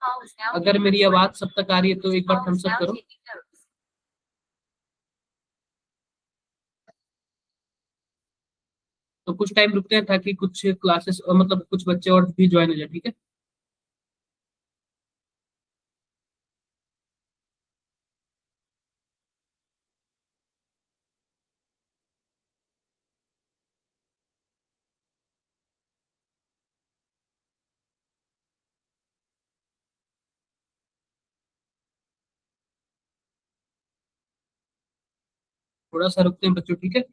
अगर मेरी आवाज सब तक आ रही है तो एक बार थम्स अप करो। तो कुछ टाइम रुकते हैं ताकि कुछ क्लासेस मतलब कुछ बच्चे और भी ज्वाइन हो जाए, ठीक है। थोड़ा सा रुकते हैं बच्चों, ठीक है।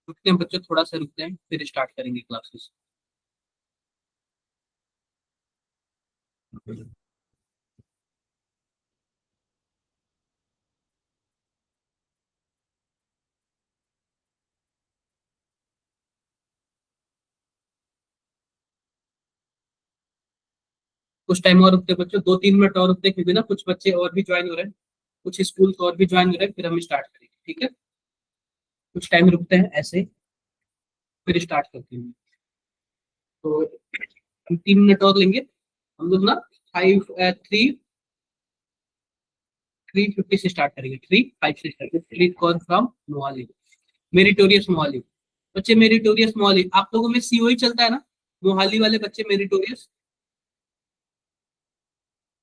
रुकते हैं बच्चों, थोड़ा सा रुकते हैं, फिर स्टार्ट करेंगे क्लासेस। कुछ टाइम और रुकते हैं बच्चों, 2-3 मिनट और रुकते हैं, क्योंकि ना कुछ बच्चे और भी ज्वाइन हो रहे हैं, कुछ स्कूल और भी ज्वाइन हो रहे हैं, फिर हम स्टार्ट करेंगे, ठीक है। कुछ टाइम रुकते हैं ऐसे, फिर स्टार्ट करते हैं। तो हम 3 मिनट और लेंगे हम लोग ना। 3:50 से स्टार्ट करेंगे, 3:05 से स्टार्ट करेंगे। Please call from Mohali, meritorious Mohali. बच्चे मेरिटोरियस मोहाली, आप लोगों में सीओई चलता है ना? मोहाली वाले बच्चे meritorious,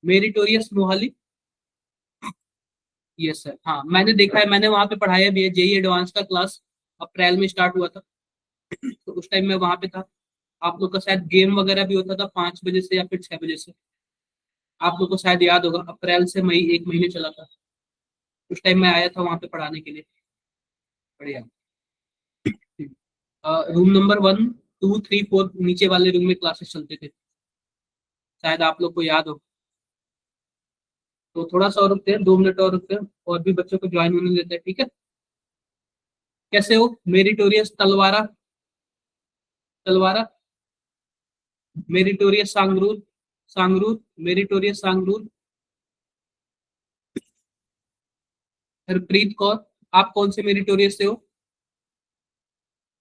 meritorious Mohali. Yes sir, हाँ मैंने देखा है, मैंने वहाँ पे पढ़ाया भी है। जेई एडवांस का क्लास अप्रैल में स्टार्ट हुआ था, तो उस टाइम मैं वहाँ पे था। आप लोग का शायद गेम वगैरह भी होता था 5 बजे से या फिर 6 बजे से। आप लोग को शायद याद होगा, अप्रैल से मई 1 महीने चला था। उस टाइम मैं आया था वहाँ पे पढ़ाने के लिए। बढ़िया। रूम नंबर 1, 2, 3, 4 नीचे वाले रूम में क्लासेस चलते थे, शायद आप लोग को याद हो। तो थोड़ा सा और रुकते हैं, 2 मिनट और रुकते हैं, और भी बच्चों को ज्वाइन होने देते हैं, ठीक है। कैसे हो मेरिटोरियस तलवारा? तलवारा, मेरिटोरियस सांगरूर, सांगरूर, मेरिटोरियस सांगरूर। हरप्रीत कौर, आप कौन से मेरिटोरियस से हो?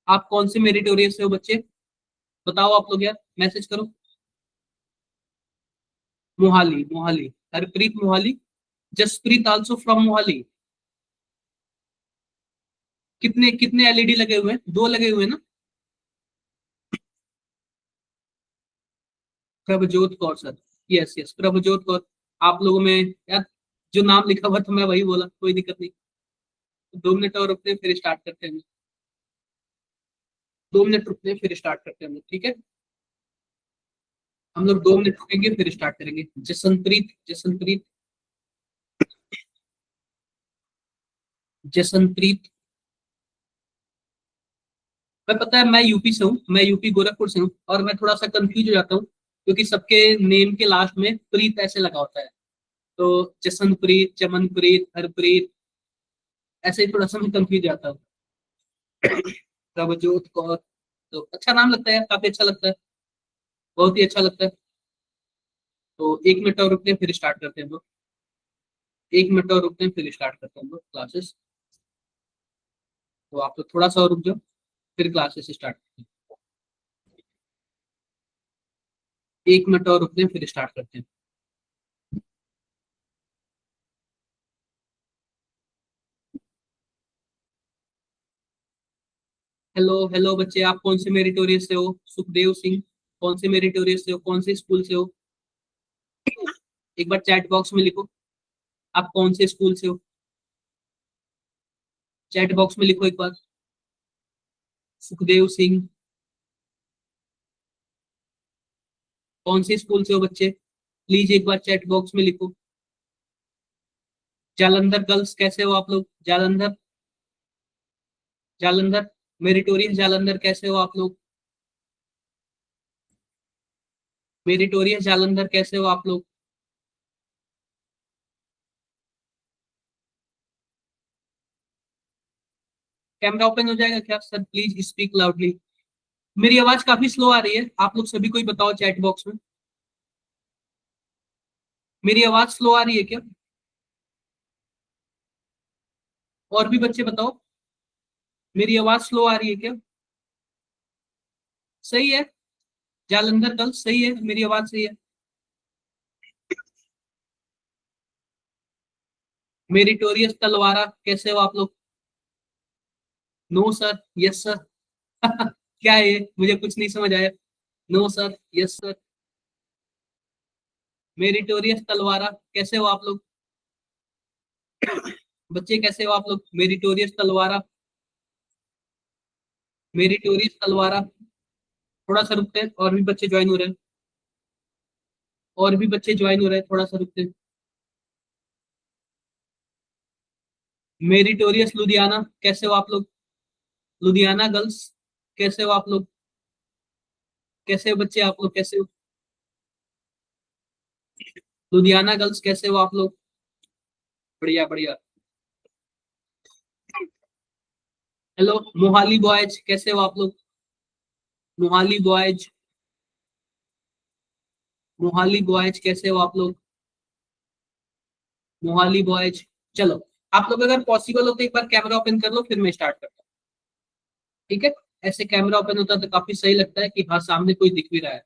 आप कौन से मेरिटोरियस से हो बच्चे? बताओ आप लोग यार, मैसेज करो। मोहाली, मोहाली। हरप्रीत मोहाली। Jaspreet also from Mohali. कितने कितने एलईडी लगे हुए हैं? 2 लगे हुए हैं ना? Prabhjot Kaur sir. Yes yes, Prabhjot Kaur. आप लोगों में यार जो नाम लिखा हुआ था मैं वही बोला, कोई दिक्कत नहीं। 2 मिनट और रुकते हैं, फिर स्टार्ट करते हैं। 2 मिनट रुकते हैं, फिर स्टार्ट करते हैं, ठीक है। हम लोग 2 मिनट रुकेंगे, फिर स्टार्ट करेंगे। जसनप्रीत, जसनप्रीत, जसनप्रीत। मैं पता है, मैं यूपी से हूँ, मैं यूपी गोरखपुर से हूँ, और मैं थोड़ा सा कंफ्यूज हो जाता हूँ, क्योंकि सबके नेम के लास्ट में प्रीत ऐसे लगा होता है। तो जसनप्रीत, चमनप्रीत, हरप्रीत, ऐसे ही थोड़ा सा मैं कंफ्यूज जाता हूँ। प्रभजोत कौर, तो अच्छा नाम लगता है, काफी अच्छा लगता है, बहुत ही अच्छा लगता है। तो 1 मिनट और रुकते हैं, फिर स्टार्ट करते हैं हम लोग। 1 मिनट और रुकते हैं, फिर स्टार्ट करते हैं हम लोग क्लासेस। तो आप लोग थोड़ा सा और रुक जाओ, फिर क्लासेस स्टार्ट करते हैं। 1 मिनट और रुकते हैं, फिर स्टार्ट करते हैं। हेलो हेलो बच्चे, आप कौन से मेरिटोरियस से हो? सुखदेव सिंह, कौन से मेरिटोरियस से हो, कौन से स्कूल से हो? एक बार चैट बॉक्स में लिखो, आप कौन से स्कूल से हो। चैट बॉक्स में लिखो एक बार। सुखदेव सिंह, कौन से स्कूल से हो बच्चे? प्लीज एक बार चैट बॉक्स में लिखो। जालंधर गर्ल्स, कैसे हो आप लोग? जालंधर, जालंधर, मेरिटोरियस जालंधर, कैसे हो आप लोग? मेरिटोरियस जालंधर, कैसे हो आप लोग? कैमरा ओपन हो जाएगा क्या सर? Please speak loudly. मेरी आवाज काफी स्लो आ रही है, आप लोग सभी कोई बताओ चैट बॉक्स में। मेरी आवाज स्लो आ रही है क्या? और भी बच्चे बताओ, मेरी आवाज स्लो आ रही है क्या? सही है। जालंधर गर्ल्स सही है, मेरी आवाज सही है। मेरिटोरियस तलवारा कैसे हो आप लोग? No sir, yes sir. क्या है ये, मुझे कुछ नहीं समझ आया। No sir, yes sir. Meritorious Talwara कैसे हो आप लोग? बच्चे कैसे हो आप लोग? Meritorious Talwara, meritorious Talwara. थोड़ा सा रुकते हैं, और भी बच्चे ज्वाइन हो रहे हैं, और भी बच्चे ज्वाइन हो रहे हैं, थोड़ा सा रुकते हैं। मेरिटोरियस लुधियाना कैसे हो आप लोग? लुधियाना गर्ल्स कैसे हो आप लोग? कैसे हो बच्चे आप लोग, कैसे हो? लुधियाना गर्ल्स कैसे हो आप लोग? बढ़िया बढ़िया। हेलो मोहाली बॉयज कैसे हो आप लोग? मोहाली बॉयज, मोहाली बॉयज कैसे हो आप लोग? मोहाली बॉयज। चलो, आप लोग अगर पॉसिबल हो तो एक बार कैमरा ओपन कर लो, फिर मैं स्टार्ट करता हूँ। ठीक है? ऐसे कैमरा ओपन होता है तो काफी सही लगता है कि हाँ सामने कोई दिख भी रहा है।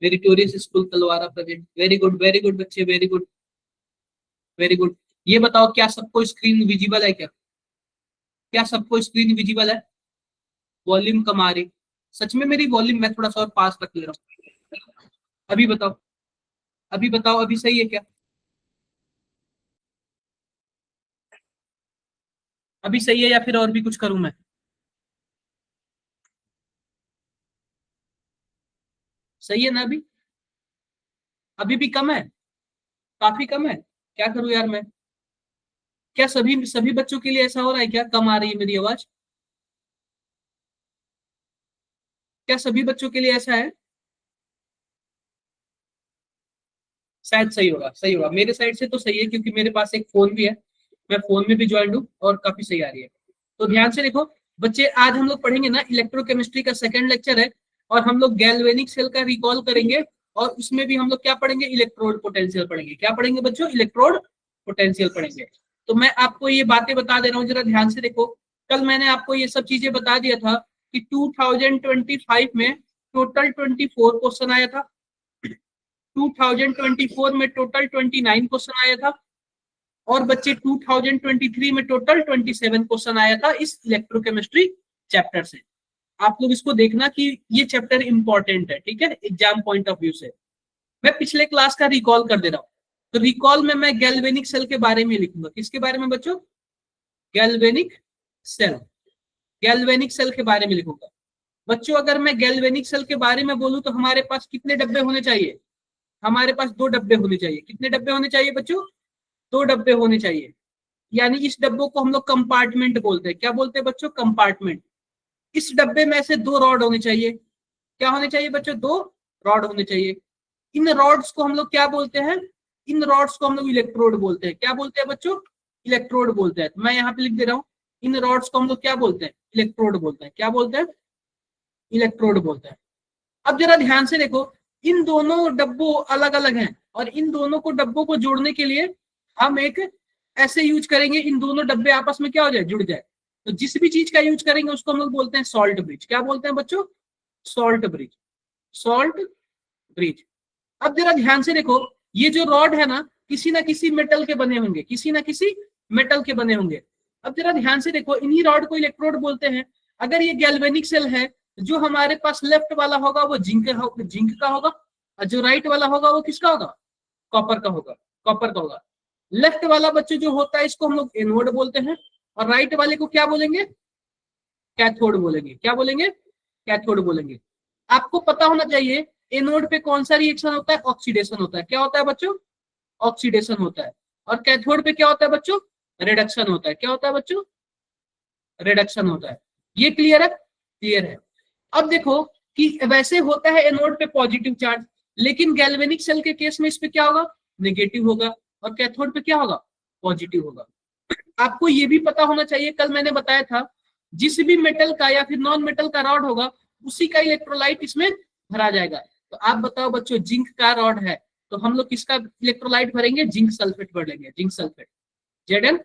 मेरिटोरियस स्कूल तलवारा प्रेजेंट, वेरी गुड बच्चे, वेरी गुड, वेरी गुड। ये बताओ क्या सबको स्क्रीन विजिबल है क्या? क्या सबको स्क्रीन विजिबल है? वॉल्यूम कम आ रही? सच में मेरी वॉल्यूम, मैं थोड़ा सा और पास रख ले रहा हूँ। अभी बताओ, अभी बताओ, अभी सही है क्या? अभी सही है या फिर और भी कुछ करूं मैं? सही है ना अभी? अभी भी कम है? काफी कम है? क्या करूं यार मैं? क्या सभी सभी बच्चों के लिए ऐसा हो रहा है क्या, कम आ रही है मेरी आवाज? क्या सभी बच्चों के लिए ऐसा है? शायद सही होगा, सही होगा, मेरे साइड से तो सही है क्योंकि मेरे पास एक फोन भी है, मैं फोन में भी ज्वाइन हूँ और काफी सही आ रही है। तो ध्यान से देखो बच्चे, आज हम लोग पढ़ेंगे ना, इलेक्ट्रोकेमिस्ट्री का सेकंड लेक्चर है, और हम लोग गैल्वेनिक सेल का रिकॉल करेंगे, और उसमें भी हम लोग क्या पढ़ेंगे, इलेक्ट्रोड पोटेंशियल पढ़ेंगे। क्या पढ़ेंगे बच्चों? इलेक्ट्रोड पोटेंशियल पढ़ेंगे। तो मैं आपको ये बातें बता दे रहा हूँ, जरा ध्यान से देखो। कल मैंने आपको ये सब चीजें बता दिया था कि 2025 में टोटल 24 क्वेश्चन आया था, 2024 में टोटल 29 क्वेश्चन आया था, और बच्चे 2023 में टोटल 27 क्वेश्चन आया था इस इलेक्ट्रोकेमिस्ट्री चैप्टर से। आप लोग इसको देखना कि ये चैप्टर इंपॉर्टेंट है, ठीक है, एग्जाम पॉइंट ऑफ व्यू से। मैं पिछले क्लास का रिकॉल कर दे रहा हूँ। तो रिकॉल में मैं गैल्वेनिक सेल के बारे में लिखूंगा। किसके बारे में बच्चों? गैल्वेनिक सेल, गैल्वेनिक सेल के बारे में लिखूंगा। बच्चों अगर मैं गैल्वेनिक सेल के बारे में बोलूं तो हमारे पास कितने डब्बे होने चाहिए? हमारे पास 2 डब्बे होने चाहिए। कितने डब्बे होने चाहिए बच्चों? 2 डब्बे होने चाहिए। यानी इस डब्बों को हम लोग कंपार्टमेंट बोलते हैं। क्या बोलते हैं बच्चों? कंपार्टमेंट। इस डब्बे में से 2 रॉड होने चाहिए। क्या होने चाहिए बच्चों? 2 रॉड होने चाहिए। इन रॉड्स को हम लोग क्या बोलते हैं? इन रॉड्स को हम लोग इलेक्ट्रोड बोलते हैं। क्या बोलते हैं बच्चों? इलेक्ट्रोड बोलते हैं। तो मैं यहाँ पे लिख दे रहा हूँ, इन रॉड्स को हम लोग क्या बोलते हैं? इलेक्ट्रोड बोलते हैं। क्या बोलते हैं? इलेक्ट्रोड बोलते हैं। अब जरा ध्यान से देखो, इन दोनों डब्बों अलग अलग हैं, और इन दोनों को डब्बों को जोड़ने के लिए हम एक ऐसे यूज करेंगे, इन दोनों डब्बे आपस में क्या हो जाए, जुड़ जाए। तो जिस भी चीज का यूज करेंगे उसको हम लोग बोलते हैं सॉल्ट ब्रिज। क्या बोलते हैं बच्चों? Salt bridge, salt bridge. अब जरा ध्यान से देखो, ये जो रॉड है ना, किसी ना किसी मेटल के बने होंगे, किसी ना किसी मेटल के बने होंगे। अब जरा ध्यान से देखो, इन्हीं रॉड को इलेक्ट्रोड बोलते हैं। अगर ये गैल्वेनिक सेल है, जो हमारे पास लेफ्ट वाला होगा वो जिंक का होगा, और जो राइट वाला होगा वो किसका होगा? कॉपर का होगा, कॉपर का होगा। लेफ्ट वाला बच्चे जो होता है इसको हम लोग एनोड बोलते हैं, और राइट वाले को क्या बोलेंगे? कैथोड बोलेंगे। क्या बोलेंगे? कैथोड बोलेंगे। आपको पता होना चाहिए एनोड पे कौन सा रिएक्शन होता है? ऑक्सीडेशन होता है। क्या होता है बच्चों? ऑक्सीडेशन होता है। और कैथोड पे क्या होता है बच्चों? रिडक्शन होता है। क्या होता है बच्चों? रिडक्शन होता है। ये क्लियर है? क्लियर है। अब देखो कि वैसे होता है एनोड पे पॉजिटिव चार्ज, लेकिन गैल्वेनिक सेल के केस में इस पे क्या होगा? नेगेटिव होगा, और कैथोड पे क्या होगा? पॉजिटिव होगा। आपको ये भी पता होना चाहिए, कल मैंने बताया था, जिस भी मेटल का या फिर नॉन मेटल का रॉड होगा उसी का इलेक्ट्रोलाइट इसमें भरा जाएगा। तो आप बताओ बच्चों, जिंक का रॉड है तो हम लोग किसका इलेक्ट्रोलाइट भरेंगे? जिंक सल्फेट भरेंगे, जिंक सल्फेट, Zn,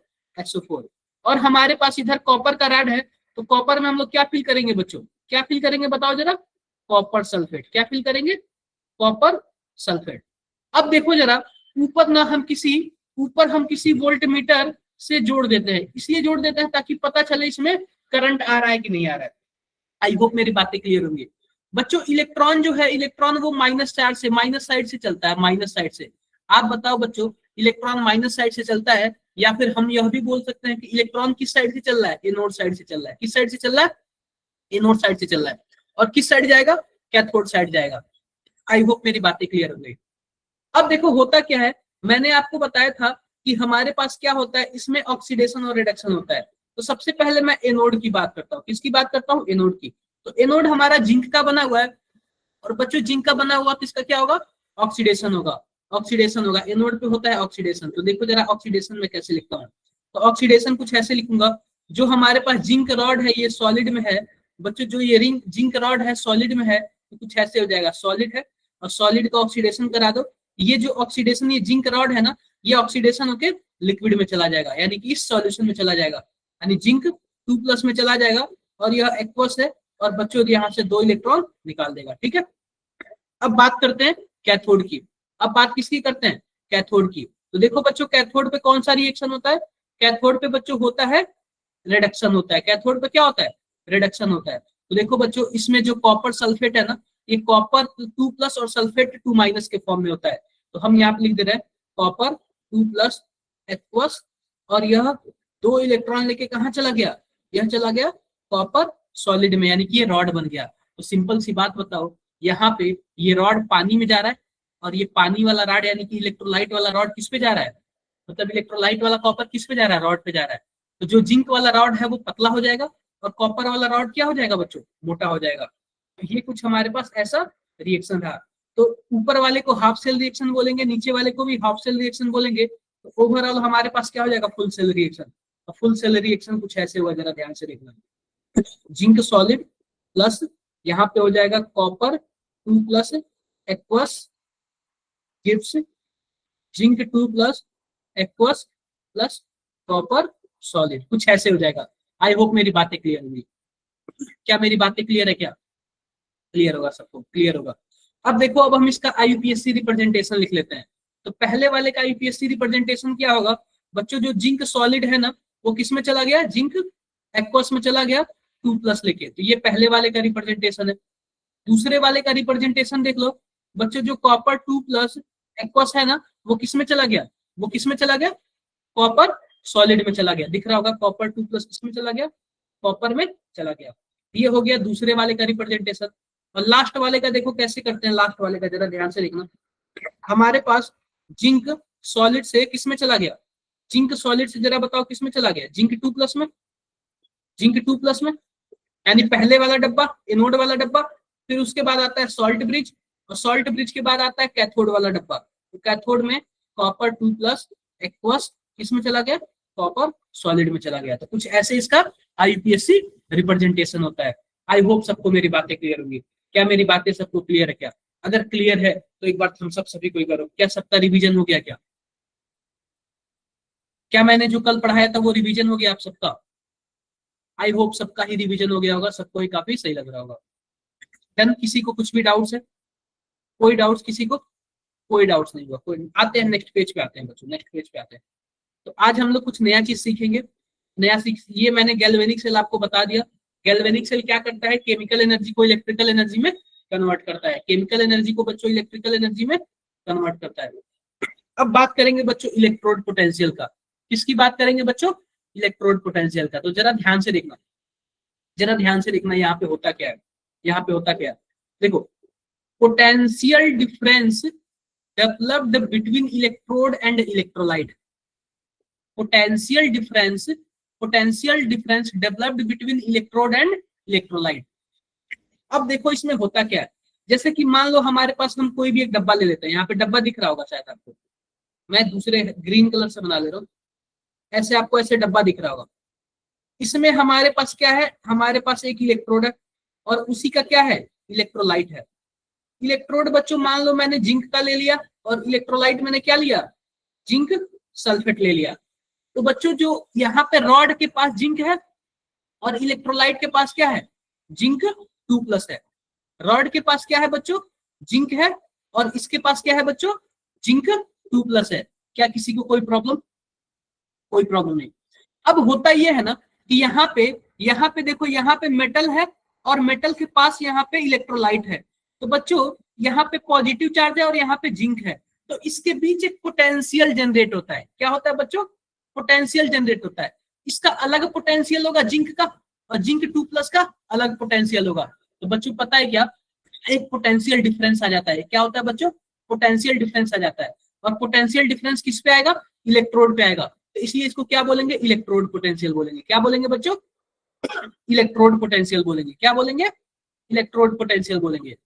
और हमारे पास इधर कॉपर का रॉड है, तो कॉपर में हम लोग क्या फिल करेंगे बच्चों? क्या फिल करेंगे बताओ जरा? Copper sulphate. क्या फिल करेंगे? Copper sulphate. अब देखो जरा, ऊपर हम किसी वोल्ट मीटर से जोड़ देते हैं, इसलिए जोड़ देते हैं ताकि पता चले इसमें करंट आ रहा है कि नहीं आ रहा है। आई होप मेरी बातें क्लियर होंगी बच्चों। इलेक्ट्रॉन जो है, इलेक्ट्रॉन वो माइनस चार्ज से, माइनस साइड से चलता है, माइनस साइड से। आप बताओ बच्चों, इलेक्ट्रॉन माइनस साइड से चलता है, या फिर हम यह भी बोल सकते हैं कि इलेक्ट्रॉन किस साइड से चल रहा है? एनोड साइड से चल रहा है। किस साइड से चल रहा है? एनोड साइड से चल रहा है। और किस साइड जाएगा? कैथोड साइड जाएगा। आई होप मेरी बातें क्लियर हो गई। अब देखो होता क्या है, मैंने आपको बताया था कि हमारे पास क्या होता है, इसमें ऑक्सीडेशन और रिडक्शन होता है। तो सबसे पहले मैं एनोड की बात करता हूँ। किसकी बात करता हूँ? एनोड की। तो एनोड हमारा जिंक का बना हुआ है, और बच्चों जिंक का बना हुआ किसका क्या होगा? ऑक्सीडेशन होगा। ऑक्सीडेशन होगा, एनोड पे होता है ऑक्सीडेशन। तो देखो जरा ऑक्सीडेशन में कैसे लिखता हूँ। तो ऑक्सीडेशन कुछ ऐसे लिखूंगा, जो हमारे पास जिंक रॉड है ये सॉलिड में है बच्चों, जो ये रिंग जिंक रॉड है सॉलिड में है, तो कुछ ऐसे हो जाएगा, सॉलिड है और सॉलिड का ऑक्सीडेशन करा दो। ये जो ऑक्सीडेशन, ये जिंक रॉड है ना, ये ऑक्सीडेशन होके लिक्विड में चला जाएगा, यानी कि इस सॉल्यूशन में चला जाएगा, यानी जिंक 2+ में चला जाएगा, और यह एक्वस है, और बच्चों यहाँ से 2 इलेक्ट्रॉन निकाल देगा। ठीक है, अब बात करते हैं कैथोड की। अब बात किसकी करते हैं? कैथोड की। तो देखो बच्चों, कैथोड पे कौन सा रिएक्शन होता है? कैथोड पे बच्चों होता है रिडक्शन होता है। कैथोड पे क्या होता है? रिडक्शन होता है। तो देखो बच्चों, इसमें जो कॉपर सल्फेट है ना, ये कॉपर 2+ और सल्फेट 2- के फॉर्म में होता है। तो हम यहाँ पे लिख दे रहे हैं कॉपर 2+ एक्वस, और यह 2 इलेक्ट्रॉन लेके कहाँ चला गया? यह चला गया कॉपर सॉलिड में, यानी कि ये रॉड बन गया। तो सिंपल सी बात बताओ, यहाँ पे ये रॉड पानी में जा रहा है, और ये पानी वाला रॉड यानी कि इलेक्ट्रोलाइट वाला रॉड किस पे जा रहा है? मतलब इलेक्ट्रोलाइट वाला कॉपर किस पे जा रहा है? रॉड पे जा रहा है। तो जो जिंक वाला रॉड है वो पतला हो जाएगा, और कॉपर वाला रॉड क्या हो जाएगा बच्चों? मोटा हो जाएगा। तो ये कुछ हमारे पास ऐसा रिएक्शन रहा। तो ऊपर वाले को हाफ सेल रिएक्शन बोलेंगे, नीचे वाले को भी हाफ सेल रिएक्शन बोलेंगे। तो ओवरऑल हमारे पास क्या हो जाएगा? Full cell reaction. और फुल सेल रिएक्शन कुछ ऐसे हुआ, जरा ध्यान से देखना। जिंक सॉलिड प्लस यहाँ पे हो जाएगा copper 2+ aqueous gives zinc 2+ aqueous plus copper solid, कुछ ऐसे हो जाएगा। आई होप मेरी बातें क्लियर होगी। क्या मेरी बातें क्लियर है? क्या क्लियर होगा? सबको क्लियर होगा? अब देखो, अब हम इसका आईयूपीएससी रिप्रेजेंटेशन लिख लेते हैं। तो पहले वाले का आईयूपीएससी रिप्रेजेंटेशन क्या होगा बच्चों? जो जिंक सॉलिड है ना, वो किस में चला गया? जिंक एक्वस में चला गया 2+ लेके। तो ये पहले वाले का रिप्रेजेंटेशन है। दूसरे वाले का रिप्रेजेंटेशन देख लो बच्चों, जो कॉपर 2+ एक्वस है ना, वो किस में चला गया? वो किस में चला गया? कॉपर सॉलिड में चला गया। दिख रहा होगा, कॉपर 2+ किसमें चला गया? कॉपर में चला गया। ये हो गया दूसरे वाले का रिप्रेजेंटेशन। और लास्ट वाले का देखो कैसे करते हैं। लास्ट वाले का जरा ध्यान से देखना। हमारे पास जिंक सॉलिड से किसमें चला गया? जिंक सॉलिड से जरा बताओ किसमें चला गया? जिंक 2+ में। जिंक 2+ में, यानी पहले वाला डब्बा, एनोड वाला डब्बा। फिर उसके बाद आता है सॉल्ट ब्रिज, और सॉल्ट ब्रिज के बाद आता है कैथोड वाला डब्बा। तो कैथोड में कॉपर 2+ एक्वस किसमें चला गया? कॉपर सॉलिड में चला गया। तो कुछ ऐसे इसका आईयूपीएससी रिप्रेजेंटेशन होता है। आई होप सबको मेरी बातें क्लियर होंगी। क्या मेरी बातें सबको क्लियर है? क्या अगर क्लियर है तो एक बार हम सभी को करो, क्या सबका रिवीजन हो गया? क्या मैंने जो कल पढ़ाया था वो रिवीजन हो गया आप सबका? आई होप सबका ही रिवीजन हो गया होगा, सबको ही काफी सही लग रहा होगा। डन? किसी को कुछ भी डाउट्स है? कोई डाउट्स किसी को? कोई डाउट्स नहीं हुआ? कोई? आते हैं नेक्स्ट पेज पे, आते हैं बच्चों, नेक्स्ट पेज पे आते हैं। तो आज हम लोग कुछ नया चीज सीखेंगे। ये मैंने गैल्वेनिक सेल आपको बता दिया। गैल्वेनिक सेल क्या करता है? केमिकल एनर्जी को इलेक्ट्रिकल एनर्जी में कन्वर्ट करता है। केमिकल एनर्जी को बच्चों इलेक्ट्रिकल एनर्जी में कन्वर्ट करता है। अब बात करेंगे बच्चों इलेक्ट्रोड पोटेंशियल का। किसकी बात करेंगे बच्चों? इलेक्ट्रोड पोटेंशियल का। तो जरा ध्यान से देखना, जरा ध्यान से देखना, यहाँ पे होता क्या है? यहाँ पे होता क्या है? देखो, potential difference developed between electrode and electrolyte. Potential difference developed between electrode and electrolyte. अब देखो इसमें होता क्या है, जैसे कि मान लो हमारे पास हम कोई भी एक डब्बा ले लेते हैं। यहाँ पे डब्बा दिख रहा होगा शायद आपको, मैं दूसरे ग्रीन कलर से बना ले रहा हूँ। ऐसे आपको ऐसे डब्बा दिख रहा होगा। इसमें हमारे पास क्या है? हमारे पास एक इलेक्ट्रोड है, और उसी का क्या है? इलेक्ट्रोलाइट है। इलेक्ट्रोड बच्चों मान लो मैंने जिंक का ले लिया, और इलेक्ट्रोलाइट मैंने क्या लिया? जिंक सल्फेट ले लिया। तो बच्चों जो यहाँ पे रॉड के पास जिंक है, और इलेक्ट्रोलाइट के पास क्या है? जिंक 2+ है। रॉड के पास क्या है बच्चों, जिंक है, और इसके पास क्या है बच्चों, जिंक 2+ है। क्या किसी को कोई प्रॉब्लम, कोई प्रॉब्लम नहीं। अब होता यह है ना कि यहाँ पे देखो, यहाँ पे मेटल है और मेटल के पास यहाँ पे इलेक्ट्रोलाइट है। तो बच्चों यहाँ पे पॉजिटिव चार्ज है और यहाँ पे जिंक है, तो इसके बीच एक पोटेंशियल जनरेट होता है। क्या होता है बच्चों, पोटेंशियल जनरेट होता है। इसका अलग पोटेंशियल होगा जिंक का, और जिंक 2+ का अलग पोटेंशियल होगा। तो बच्चों पता है क्या, एक पोटेंशियल डिफरेंस आ जाता है। क्या होता है बच्चों, पोटेंशियल डिफरेंस आ जाता है। और पोटेंशियल डिफरेंस किस पे आएगा, इलेक्ट्रोड पे आएगा। तो इसलिए इसको क्या बोलेंगे, इलेक्ट्रोड पोटेंशियल बोलेंगे। क्या बोलेंगे बच्चों, इलेक्ट्रोड पोटेंशियल बोलेंगे। क्या बोलेंगे, इलेक्ट्रोड पोटेंशियल बोलेंगे।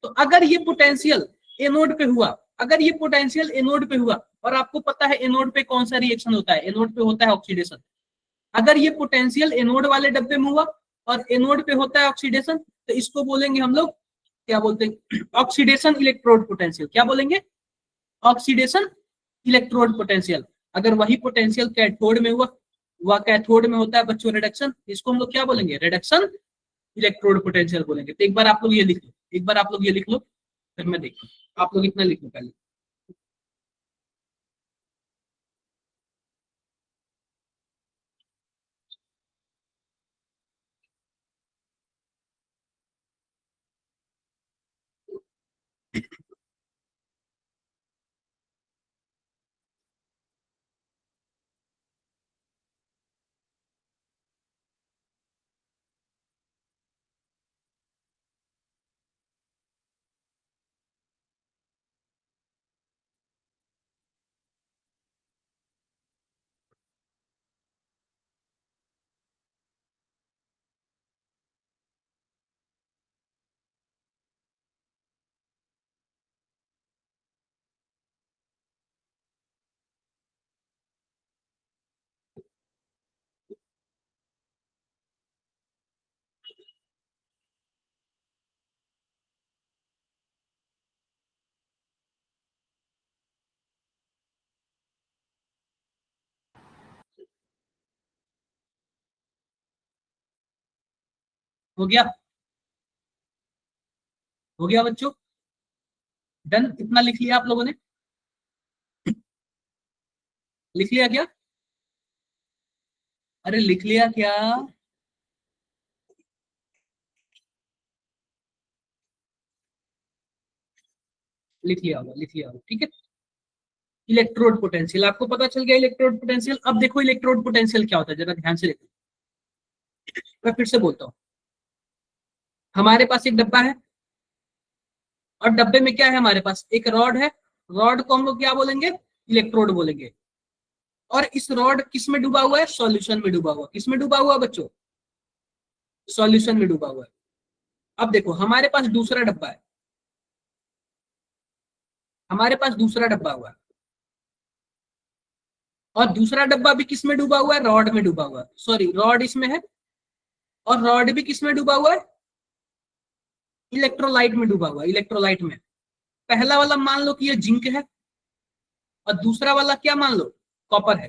तो अगर ये पोटेंशियल एनोड पे हुआ, अगर ये पोटेंशियल एनोड पे हुआ, और आपको पता है एनोड पे कौन सा रिएक्शन होता है, एनोड पे होता है ऑक्सीडेशन। अगर ये पोटेंशियल एनोड वाले डब्बे में हुआ और एनोड पे होता है ऑक्सीडेशन, तो इसको बोलेंगे हम लोग, क्या बोलते हैं, ऑक्सीडेशन इलेक्ट्रोड पोटेंशियल। क्या बोलेंगे, ऑक्सीडेशन इलेक्ट्रोड पोटेंशियल। अगर वही पोटेंशियल कैथोड में हुआ, वह कैथोड में होता है बच्चों रिडक्शन, इसको हम लोग क्या बोलेंगे, रिडक्शन इलेक्ट्रोड पोटेंशियल बोलेंगे। तो एक बार आप लोग ये लिख लो, एक बार आप लोग ये लिख लो, फिर मैं देखूं। आप लोग इतना लिख लो पहले। हो गया, हो गया बच्चों, डन। इतना लिख लिया आप लोगों ने, लिख लिया क्या, अरे लिख लिया क्या, लिख लिया होगा, लिख लिया होगा, ठीक है। इलेक्ट्रोड पोटेंशियल आपको पता चल गया, इलेक्ट्रोड पोटेंशियल। अब देखो इलेक्ट्रोड पोटेंशियल क्या होता है, जरा ध्यान से देखो। मैं फिर से बोलता हूँ, हमारे पास एक डब्बा है, और डब्बे में क्या है, हमारे पास एक रॉड है। रॉड को हम लोग क्या बोलेंगे, इलेक्ट्रोड बोलेंगे। और इस रॉड किस में डूबा हुआ है, सॉल्यूशन में डूबा हुआ। किस में डूबा हुआ बच्चों, सॉल्यूशन में डूबा हुआ है। अब देखो हमारे पास दूसरा डब्बा है, हमारे पास दूसरा डब्बा हुआ है, और दूसरा डब्बा भी किस में डूबा हुआ है, रॉड में डूबा हुआ है। सॉरी, रॉड इसमें है, और रॉड भी किस में डूबा हुआ है, इलेक्ट्रोलाइट में डूबा हुआ है, इलेक्ट्रोलाइट में। पहला वाला मान लो कि ये जिंक है, और दूसरा वाला क्या मान लो, कॉपर है।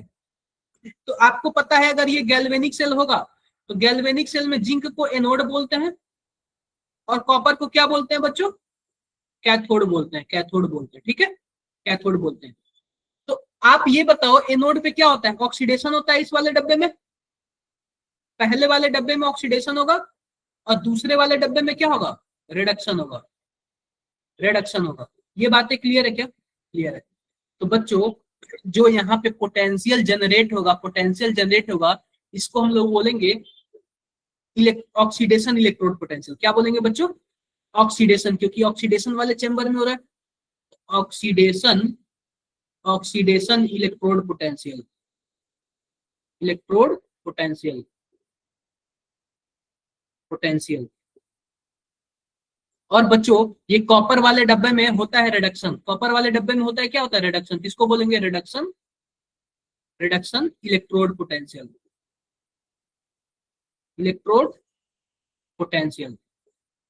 तो आपको पता है अगर ये गैल्वेनिक सेल होगा, तो गैल्वेनिक सेल में जिंक को एनोड बोलते हैं, और कॉपर को क्या बोलते हैं बच्चों, कैथोड बोलते हैं, कैथोड बोलते हैं, ठीक है, कैथोड बोलते हैं। तो आप ये बताओ एनोड पे क्या होता है, ऑक्सीडेशन होता है इस वाले डब्बे में। पहले वाले डब्बे में ऑक्सीडेशन होगा, और दूसरे वाले डब्बे में क्या होगा, रिडक्शन होगा, रिडक्शन होगा। ये बातें क्लियर है क्या, क्लियर है। तो बच्चों जो यहाँ पे पोटेंशियल जनरेट होगा, पोटेंशियल जनरेट होगा, इसको हम लोग बोलेंगे ऑक्सीडेशन इलेक्ट्रोड पोटेंशियल। क्या बोलेंगे बच्चों, ऑक्सीडेशन, क्योंकि ऑक्सीडेशन वाले चेंबर में हो रहा है। Oxidation, oxidation electrode potential, electrode potential, potential. और बच्चों ये कॉपर वाले डब्बे में होता है रिडक्शन, कॉपर वाले डब्बे में होता है, क्या होता है, रिडक्शन। किसको बोलेंगे, reduction, reduction electrode potential, electrode potential.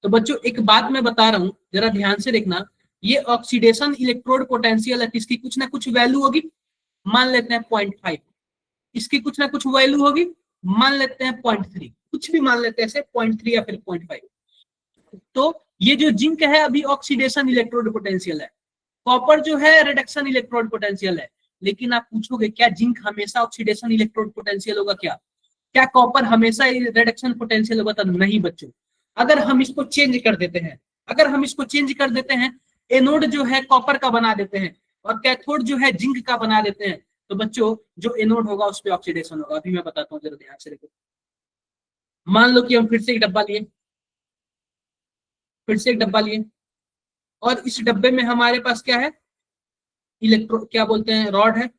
तो बच्चों एक बात मैं बता रहा हूं, जरा ध्यान से देखना। ये ऑक्सीडेशन इलेक्ट्रोड पोटेंशियल है, इसकी कुछ ना कुछ वैल्यू होगी, मान लेते हैं 0.5। इसकी कुछ ना कुछ वैल्यू होगी, मान लेते हैं 0.3, कुछ भी मान लेते हैं ऐसे 0.3 या फिर 0.5। तो ये जो जिंक है अभी ऑक्सीडेशन इलेक्ट्रोड पोटेंशियल है, कॉपर जो है रिडक्शन इलेक्ट्रोड पोटेंशियल है। लेकिन आप पूछोगे क्या जिंक हमेशा ऑक्सीडेशन इलेक्ट्रोड पोटेंशियल होगा? क्या क्या कॉपर हमेशा रिडक्शन पोटेंशियल होगा? तो नहीं बच्चों। अगर हम इसको चेंज कर देते हैं, अगर हम इसको चेंज कर देते हैं, एनोड जो है कॉपर का बना देते हैं और कैथोड जो है जिंक का बना देते हैं, तो बच्चों जो एनोड होगा उस पर ऑक्सीडेशन होगा। अभी मैं बताता हूँ, जरा ध्यान से देखो। मान लो कि हम फिर से एक डब्बा लिए, फिर से एक डब्बा लिए और इस डब्बे में हमारे पास क्या है? इलेक्ट्रो क्या बोलते हैं, रॉड है।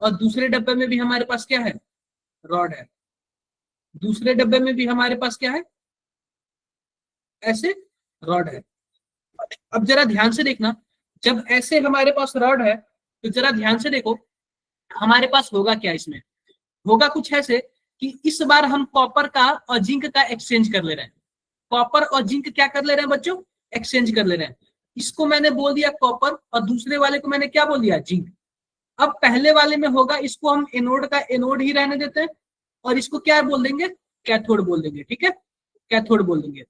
और दूसरे डब्बे में भी हमारे पास क्या है? रॉड है। दूसरे डब्बे में भी हमारे पास क्या है? ऐसे रॉड है। अब जरा ध्यान से देखना, जब ऐसे हमारे पास रॉड है तो जरा ध्यान से देखो हमारे पास होगा क्या इसमें? होगा कुछ ऐसे कि इस बार हम कॉपर का और जिंक का एक्सचेंज कर ले रहे हैं। कॉपर और जिंक क्या कर ले रहे हैं बच्चों? एक्सचेंज कर ले रहे हैं। इसको मैंने बोल दिया कॉपर और दूसरे वाले को मैंने क्या बोल दिया? जिंक। अब पहले वाले में होगा, इसको हम एनोड का एनोड ही रहने देते हैं और इसको क्या बोल देंगे? कैथोड बोल देंगे। ठीक है, कैथोड बोल देंगे।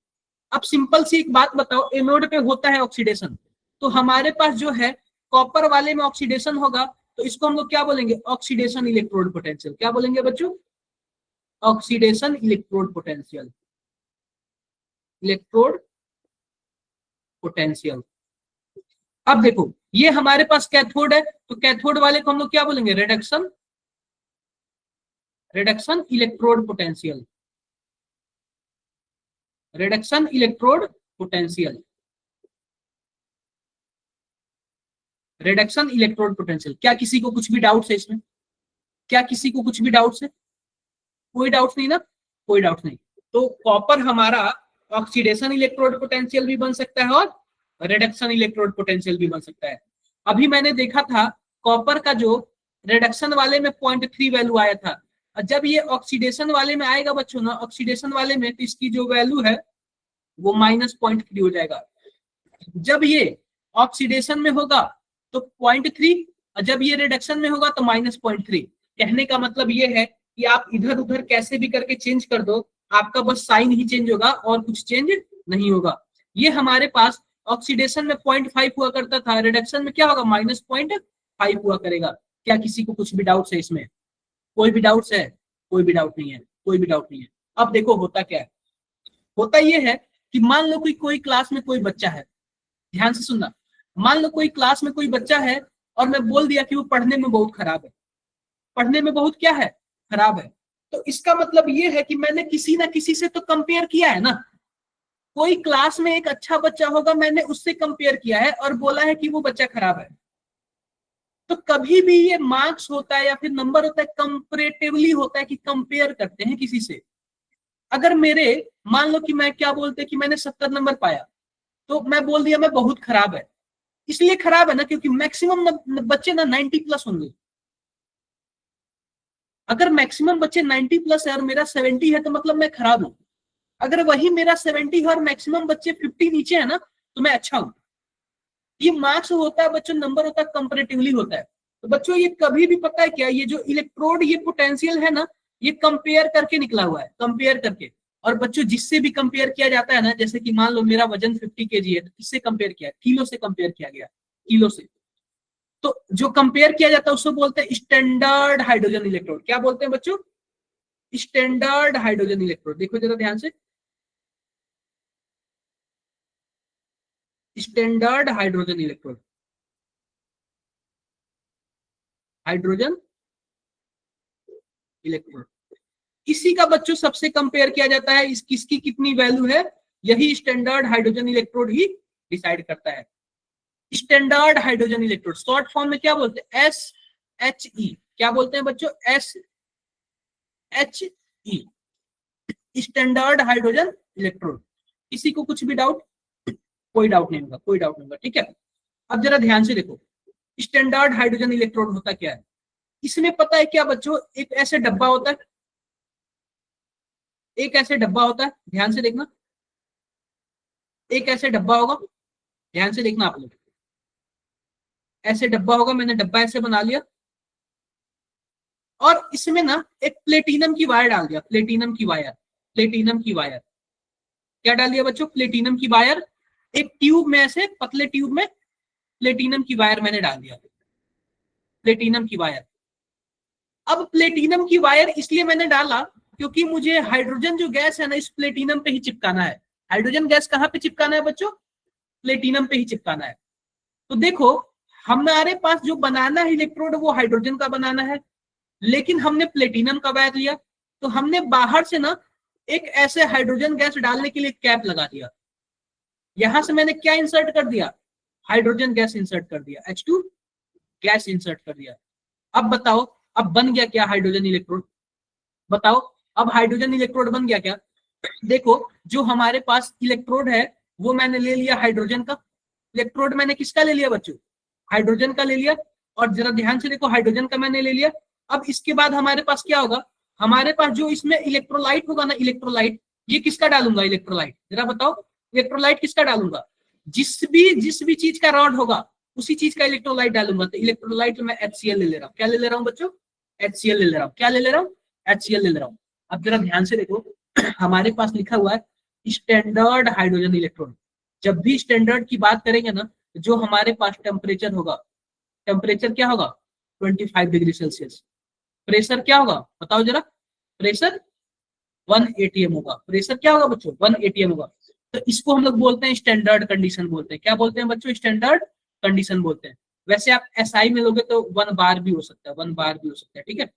अब सिंपल सी एक बात बताओ, एनोड पे होता है ऑक्सीडेशन, तो हमारे पास जो है कॉपर वाले में ऑक्सीडेशन होगा, तो इसको हम लोग क्या बोलेंगे? Oxidation electrode potential. क्या बोलेंगे बच्चों? Oxidation electrode potential, electrode potential. अब देखो ये हमारे पास कैथोड है, तो कैथोड वाले को हम लोग क्या बोलेंगे? Reduction, reduction electrode potential, reduction electrode potential, reduction electrode potential. क्या किसी को कुछ भी डाउट है इसमें? क्या किसी को कुछ भी डाउट है? कोई डाउट नहीं ना? कोई डाउट नहीं। तो कॉपर हमारा ऑक्सीडेशन इलेक्ट्रोड पोटेंशियल भी बन सकता है और रिडक्शन इलेक्ट्रोड पोटेंशियल भी बन सकता है। अभी मैंने देखा था कॉपर का जो रिडक्शन वाले में 0.3 वैल्यू आया था, और जब ये ऑक्सीडेशन वाले में आएगा बच्चों ना, ऑक्सीडेशन वाले में, तो इसकी जो वैल्यू है वो -0.3 हो जाएगा। जब ये ऑक्सीडेशन में होगा तो 0.3 और जब ये रिडक्शन में होगा तो -0.3। कहने का मतलब ये है कि आप इधर उधर कैसे भी करके चेंज कर दो, आपका बस साइन ही चेंज होगा और कुछ चेंज नहीं होगा। ये हमारे पास ऑक्सीडेशन में 0.5 हुआ करता था, रिडक्शन में क्या होगा? -0.5 हुआ करेगा। क्या किसी को कुछ भी डाउट है इसमें? कोई भी डाउट है? कोई भी डाउट नहीं है, कोई भी डाउट नहीं है। अब देखो होता क्या है, होता ये है कि मान लो कोई क्लास में कोई बच्चा है, ध्यान से सुनना। मान लो कोई क्लास में कोई बच्चा है और मैं बोल दिया कि वो पढ़ने में बहुत खराब है, पढ़ने में बहुत क्या है? खराब है। तो इसका मतलब ये है कि मैंने किसी ना किसी से तो कंपेयर किया है ना। कोई क्लास में एक अच्छा बच्चा होगा, मैंने उससे कंपेयर किया है और बोला है कि वो बच्चा खराब है। तो कभी भी ये मार्क्स होता है या फिर नंबर होता है, कंपेरेटिवली होता है कि कंपेयर करते हैं किसी से। अगर मेरे मान लो कि मैं क्या बोलते कि मैंने 70 नंबर पाया, तो मैं बोल दिया मैं बहुत खराब है। इसलिए खराब है ना क्योंकि मैक्सिमम बच्चे ना 90 प्लस होंगे। अगर मैक्सिमम बच्चे 90 प्लस है और मेरा 70 है तो मतलब मैं खराब हूं। अगर वही मेरा 70 है और मैक्सिमम बच्चे 50 नीचे है ना, तो मैं अच्छा हूं। ये मार्क्स होता है बच्चों, नंबर होता है, कंपैरेटिवली होता है। तो बच्चों ये कभी भी पता है क्या, ये जो इलेक्ट्रोड ये पोटेंशियल है ना, ये कंपेयर करके निकला हुआ है, कंपेयर करके। और बच्चों जिससे भी कंपेयर किया जाता है ना, जैसे कि मान लो मेरा वजन 50 kg है, तो किससे कंपेयर किया? किलो से कंपेयर किया गया, किलो से। तो जो कंपेयर किया जाता है उसको बोलते हैं स्टैंडर्ड हाइड्रोजन इलेक्ट्रोड। क्या बोलते हैं बच्चों? Standard hydrogen electrode. देखो जरा ध्यान से, standard hydrogen electrode, hydrogen electrode. इसी का बच्चों सबसे कंपेयर किया जाता है, किसकी कितनी वैल्यू है, यही स्टैंडर्ड हाइड्रोजन इलेक्ट्रोड ही डिसाइड करता है। Standard hydrogen electrode short form में क्या बोलते हैं? SHE। क्या बोलते हैं बच्चों? SHE, standard hydrogen electrode. किसी को कुछ भी डाउट? कोई डाउट नहीं होगा, कोई डाउट नहीं होगा। ठीक है, अब जरा ध्यान से देखो, स्टैंडर्ड हाइड्रोजन इलेक्ट्रोड होता क्या है? इसमें पता है क्या बच्चों, एक ऐसे डब्बा होता है, एक ऐसे डब्बा होता है, ध्यान से देखना। एक ऐसे डब्बा होगा, ध्यान से देखना आप लोग। ऐसे डब्बा होगा, मैंने डब्बा ऐसे बना लिया और इसमें ना एक प्लेटिनम की वायर डाल दिया, प्लेटिनम की वायर, प्लेटिनम की वायर। क्या डाल दिया बच्चों? प्लेटिनम की वायर, एक ट्यूब में, ऐसे पतले ट्यूब में प्लेटिनम की वायर मैंने डाल दिया, प्लेटिनम की वायर। अब प्लेटिनम की वायर इसलिए मैंने डाला क्योंकि मुझे हाइड्रोजन जो गैस है ना, इस प्लेटिनम पे ही चिपकाना है। हाइड्रोजन गैस कहाँ पे चिपकाना है बच्चों? प्लेटिनम पे ही चिपकाना है। तो देखो, हमारे पास जो बनाना है इलेक्ट्रोड वो हाइड्रोजन का बनाना है, लेकिन हमने प्लेटिनम का वायर लिया, तो हमने बाहर से ना एक ऐसे हाइड्रोजन गैस डालने के लिए कैप लगा दिया। यहां से मैंने क्या इंसर्ट कर दिया? हाइड्रोजन गैस इंसर्ट कर दिया, H2 गैस इंसर्ट कर दिया। अब बताओ, अब बन गया क्या हाइड्रोजन इलेक्ट्रोड? बताओ, अब हाइड्रोजन इलेक्ट्रोड बन गया क्या? देखो, जो हमारे पास इलेक्ट्रोड है वो मैंने ले लिया हाइड्रोजन का। इलेक्ट्रोड मैंने किसका ले लिया बच्चों? हाइड्रोजन का ले लिया। और जरा ध्यान से देखो, हाइड्रोजन का मैंने ले लिया। अब इसके बाद हमारे पास क्या होगा? हमारे पास जो इसमें इलेक्ट्रोलाइट होगा ना, इलेक्ट्रोलाइट, ये किसका डालूंगा इलेक्ट्रोलाइट? जरा बताओ, इलेक्ट्रोलाइट किसका डालूंगा? जिस भी चीज का रॉड होगा उसी चीज का इलेक्ट्रोलाइट डालूंगा। तो इलेक्ट्रोलाइट में HCl ले रहा हूँ। क्या ले रहा हूँ बच्चों? HCl ले रहा हूँ। क्या ले रहा हूँ? HCl ले रहा हूँ। अब जरा ध्यान से देखो, हमारे पास लिखा हुआ है स्टैंडर्ड हाइड्रोजन इलेक्ट्रोड। जब भी स्टैंडर्ड की बात करेंगे ना, जो हमारे पास टेम्परेचर होगा, टेम्परेचर क्या होगा? 25 डिग्री सेल्सियस। प्रेशर क्या होगा बताओ जरा? प्रेशर 1 atm होगा। प्रेशर क्या होगा बच्चों? 1 atm होगा। तो इसको हम लोग बोलते हैं स्टैंडर्ड कंडीशन बोलते हैं। क्या बोलते हैं बच्चों? स्टैंडर्ड कंडीशन बोलते हैं। वैसे आप SI में लोगे तो 1 बार भी हो सकता है, 1 बार भी हो सकता है, ठीक है,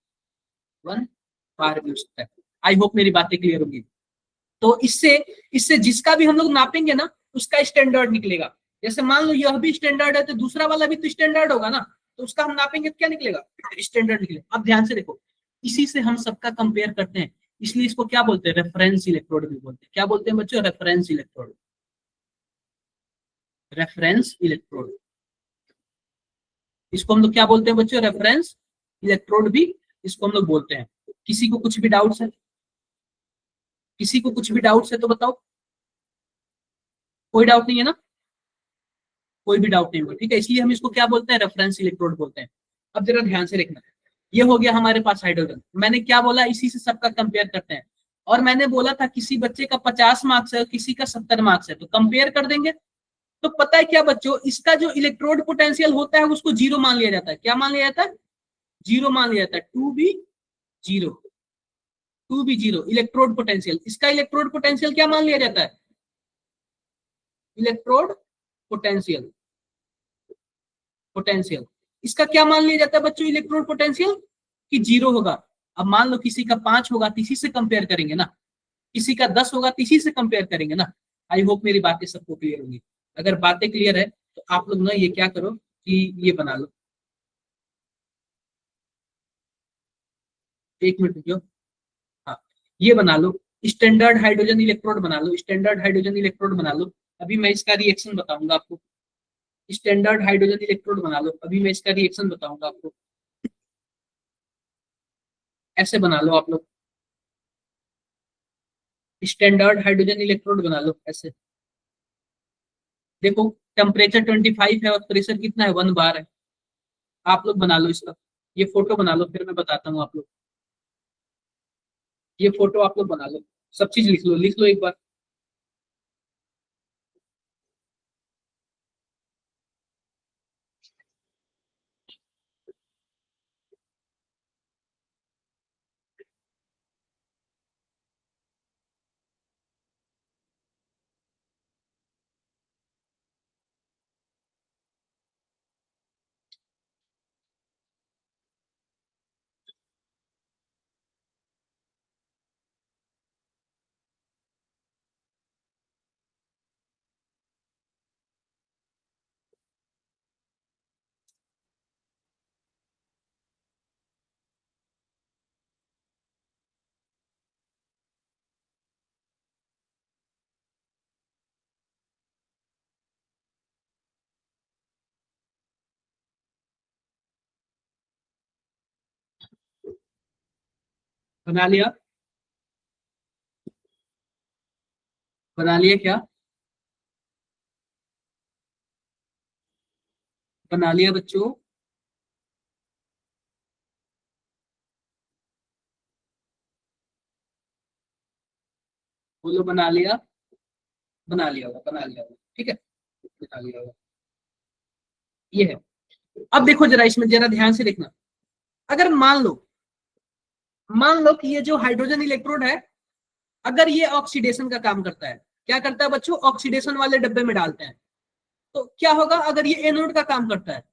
1 बार भी हो सकता है। आई होप मेरी बातें क्लियर होगी। तो इससे इससे जिसका भी हम लोग नापेंगे ना, उसका स्टैंडर्ड निकलेगा। जैसे मान लो यह भी स्टैंडर्ड है तो दूसरा वाला भी तो स्टैंडर्ड होगा ना, तो उसका हम नापेंगे तो क्या निकलेगा? स्टैंडर्ड निकलेगा। अब ध्यान से देखो, इसी से हम सबका कंपेयर करते हैं, इसलिए इसको क्या बोलते हैं? रेफरेंस इलेक्ट्रोड भी बोलते हैं। क्या बोलते हैं बच्चों? Reference electrode. रेफरेंस इलेक्ट्रोड, इसको हम लोग क्या बोलते हैं बच्चों? रेफरेंस इलेक्ट्रोड भी इसको हम लोग बोलते हैं। किसी को कुछ भी डाउट्स है? किसी को कुछ भी डाउट्स है तो बताओ। कोई डाउट नहीं है ना? कोई भी डाउट नहीं होगा, ठीक है। इसलिए हम इसको क्या बोलते हैं? रेफरेंस इलेक्ट्रोड बोलते हैं। अब जरा ध्यान से देखना, ये हो गया हमारे पास हाइड्रोजन। मैंने क्या बोला? इसी से सबका कंपेयर करते हैं। और मैंने बोला था किसी बच्चे का 50 मार्क्स है और किसी का 70 मार्क्स है, तो कंपेयर कर देंगे। तो पता है क्या बच्चों, इसका जो इलेक्ट्रोड पोटेंशियल होता है उसको जीरो मान लिया जाता है। क्या मान लिया जाता है? जीरो मान लिया जाता है। Zero, to be zero electrode potential. इसका इलेक्ट्रोड पोटेंशियल क्या मान लिया जाता है? इलेक्ट्रोड पोटेंशियल, पोटेंशियल इसका क्या मान लिया जाता है बच्चों? इलेक्ट्रोड पोटेंशियल कि जीरो होगा। अब मान लो किसी का 5 होगा तो इसी से कंपेयर करेंगे ना, किसी का 10 होगा तो इसी से कंपेयर करेंगे ना। आई होप मेरी बातें सबको क्लियर होंगी। अगर बातें क्लियर है तो आप लोग ना ये क्या करो कि ये बना लो, 1 मिनट रुकियो। हाँ, ये बना लो, स्टैंडर्ड हाइड्रोजन इलेक्ट्रोड बना लो, स्टैंडर्ड हाइड्रोजन इलेक्ट्रोड बना लो। अभी मैं इसका रिएक्शन बताऊंगा आपको। स्टैंडर्ड हाइड्रोजन इलेक्ट्रोड बना लो, अभी मैं इसका रिएक्शन बताऊंगा आपको। ऐसे बना लो आप लोग, स्टैंडर्ड हाइड्रोजन इलेक्ट्रोड बना लो ऐसे। देखो, टेम्परेचर 25 है और प्रेशर कितना है? 1 बार है। आप लोग बना लो इसका, ये फोटो बना लो, फिर मैं बताता हूँ आप लोग। ये फोटो आप लोग बना लो, सब चीज लिख लो, लिख लो एक बार। बना लिया? बना लिया क्या? बना लिया बच्चों? बोलो बना लिया? बना लिया होगा, बना लिया होगा, ठीक है, बना लिया होगा, ये है। अब देखो जरा, इसमें जरा ध्यान से देखना, अगर मान लो कि ये जो हाइड्रोजन इलेक्ट्रोड है, अगर ये ऑक्सीडेशन का काम करता है, क्या करता है बच्चों, ऑक्सीडेशन वाले डब्बे में डालते हैं, तो क्या होगा, अगर ये एनोड का काम करता है,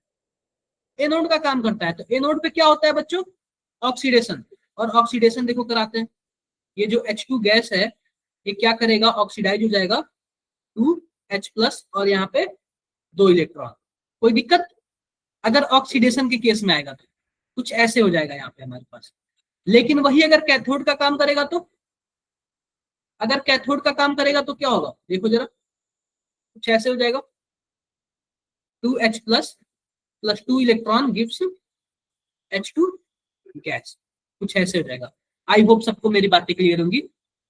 एनोड का काम करता है, तो एनोड पे क्या होता है बच्चों, ऑक्सीडेशन, और ऑक्सीडेशन देखो कराते हैं, ये जो H2 गैस है, ये क्या करेगा, ऑक्सीडाइज हो जाएगा 2H+, और यहाँ पे 2 इलेक्ट्रॉन, कोई दिक्कत, अगर ऑक्सीडेशन के केस में आएगा तो कुछ ऐसे हो जाएगा यहाँ पे हमारे पास। लेकिन वही अगर कैथोड का काम करेगा तो, अगर कैथोड का काम करेगा तो क्या होगा, देखो जरा, कुछ ऐसे हो जाएगा, 2H+ + 2 electron gives H2 gas, कुछ ऐसे हो जाएगा। आई होप सबको मेरी बातें क्लियर होंगी,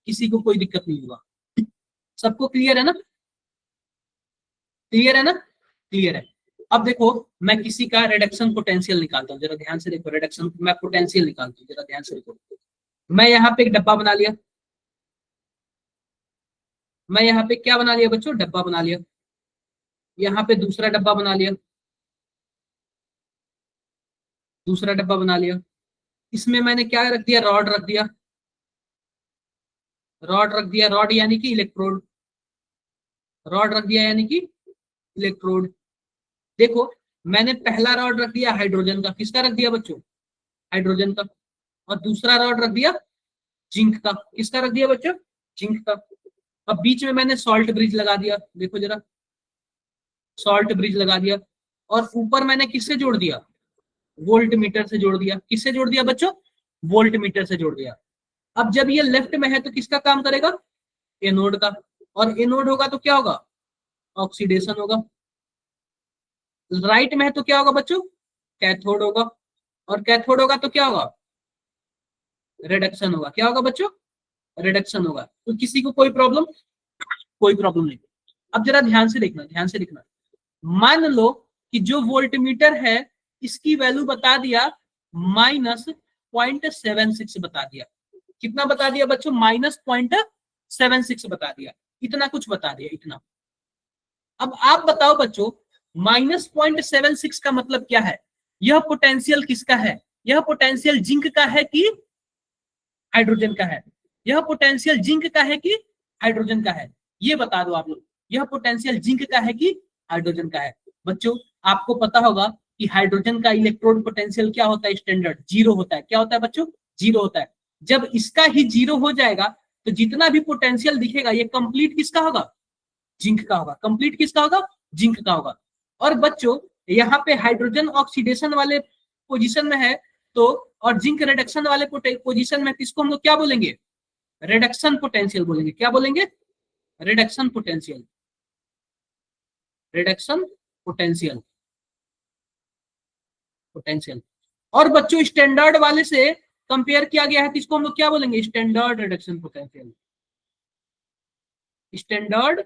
किसी को कोई दिक्कत नहीं होगा, सबको क्लियर है ना, क्लियर है ना, क्लियर है। अब देखो मैं किसी का रिडक्शन पोटेंशियल निकालता हूँ, जरा ध्यान से देखो, रिडक्शन मैं पोटेंशियल निकालता हूँ, जरा ध्यान से देखो। मैं यहाँ पे एक डब्बा बना लिया, मैं यहाँ पे क्या बना लिया बच्चों, डब्बा बना लिया, यहाँ पे दूसरा डब्बा बना लिया, दूसरा डब्बा बना लिया, इसमें मैंने क्या रख दिया, रॉड रख दिया, रॉड रख दिया, रॉड यानी कि इलेक्ट्रोड, रॉड रख दिया यानी कि इलेक्ट्रोड। देखो मैंने पहला रॉड रख दिया हाइड्रोजन का, किसका रख दिया बच्चों, हाइड्रोजन का, और दूसरा रॉड रख दिया जिंक का, किसका रख दिया बच्चों, जिंक का। अब बीच में मैंने सॉल्ट ब्रिज लगा दिया, देखो जरा, सॉल्ट ब्रिज लगा दिया, और ऊपर मैंने किससे जोड़ दिया, वोल्ट मीटर से जोड़ दिया, किससे जोड़ दिया बच्चों, वोल्ट मीटर से जोड़ दिया। अब जब ये लेफ्ट में है तो किसका काम करेगा, एनोड का, और एनोड होगा तो क्या होगा, ऑक्सीडेशन होगा। राइट में है तो क्या होगा बच्चों, कैथोड होगा, और कैथोड होगा तो क्या होगा, रिडक्शन होगा, क्या होगा बच्चों, रिडक्शन होगा। तो किसी को कोई प्रॉब्लम, कोई प्रॉब्लम नहीं। अब जरा ध्यान से देखना, ध्यान से देखना, मान लो कि जो वोल्टमीटर है इसकी वैल्यू बता दिया -0.76 बता दिया, कितना बता दिया बच्चों, -0.76 बता दिया, इतना कुछ बता दिया, इतना। अब आप बताओ बच्चों, -0.76 का मतलब क्या है, यह पोटेंशियल किसका है, यह पोटेंशियल जिंक का है कि हाइड्रोजन का है, यह पोटेंशियल जिंक का है कि हाइड्रोजन का है, ये बता दो आप लोग, यह पोटेंशियल जिंक का है कि हाइड्रोजन का है। बच्चों आपको पता होगा कि हाइड्रोजन का इलेक्ट्रोड पोटेंशियल क्या होता है, स्टैंडर्ड 0 होता है, क्या होता है बच्चों, 0 होता है। जब इसका ही 0 हो जाएगा तो जितना भी पोटेंशियल दिखेगा ये कंप्लीट किसका होगा, जिंक का होगा, कंप्लीट किसका होगा, जिंक का होगा। और बच्चों यहाँ पे हाइड्रोजन ऑक्सीडेशन वाले पोजीशन में है तो, और जिंक रिडक्शन वाले पोजीशन में, किसको हम लोग क्या बोलेंगे, रिडक्शन पोटेंशियल बोलेंगे, क्या बोलेंगे, reduction potential, reduction potential, potential. और बच्चों स्टैंडर्ड वाले से कंपेयर किया गया है, किसको हम लोग क्या बोलेंगे, standard reduction potential, standard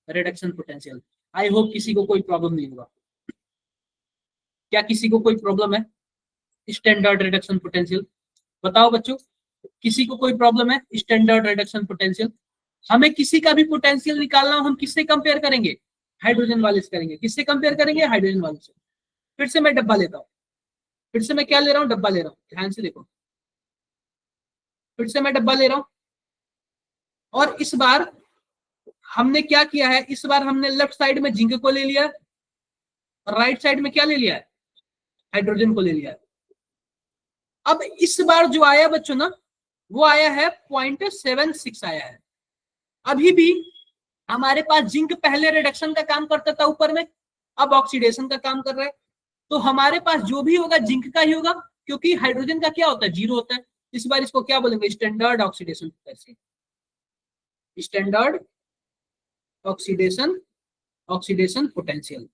reduction potential. I hope किसी को कोई प्रॉब्लम नहीं होगा, क्या किसी को कोई प्रॉब्लम है, स्टैंडर्ड रिडक्शन पोटेंशियल, बताओ बच्चों, किसी को कोई प्रॉब्लम है, स्टैंडर्ड रिडक्शन पोटेंशियल। हमें किसी का भी पोटेंशियल निकालना हो, हम किससे कंपेयर करेंगे, हाइड्रोजन वाले से करेंगे, किससे कंपेयर करेंगे, हाइड्रोजन वाले से। फिर से मैं डब्बा लेता हूँ, फिर से मैं क्या ले रहा हूँ, डब्बा ले रहा हूँ, ध्यान से देखो, फिर से मैं डब्बा ले रहा हूँ, और इस बार हमने क्या किया है, इस बार हमने लेफ्ट साइड में जिंक को ले लिया, और राइट साइड में क्या ले लिया है, हाइड्रोजन को ले लिया है। अब इस बार जो आया बच्चों ना, वो आया है 0.76 आया है। अभी भी हमारे पास जिंक पहले रिडक्शन का काम करता था ऊपर में, अब ऑक्सीडेशन का काम कर रहा है, तो हमारे पास जो भी होगा जिंक का ही होगा, क्योंकि हाइड्रोजन का क्या होता है, 0 होता है। इस बार इसको क्या बोलेंगे, standard oxidation potential, standard oxidation, oxidation potential,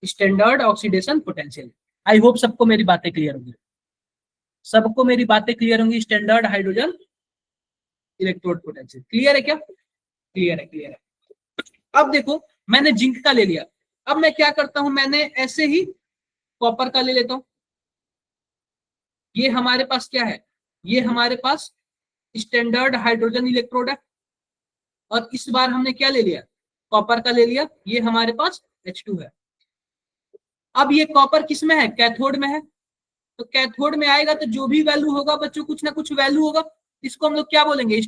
standard oxidation potential. I hope सबको मेरी बातें क्लियर होंगी, सबको मेरी बातें क्लियर होंगी। Standard hydrogen electrode potential clear है क्या, क्लियर है, क्लियर है। अब देखो मैंने जिंक का ले लिया, अब मैं क्या करता हूं, मैंने ऐसे ही कॉपर का ले लेता हूं। ये हमारे पास क्या है, ये हमारे पास स्टैंडर्ड हाइड्रोजन इलेक्ट्रोड है, और इस बार हमने क्या ले लिया, कॉपर का ले लिया, ये हमारे पास H2 है। अब ये कॉपर किस में है, कैथोड में है, तो कैथोड में आएगा तो जो भी वैल्यू होगा बच्चों, कुछ ना कुछ वैल्यू होगा, इसको हम लोग क्या बोलेंगे,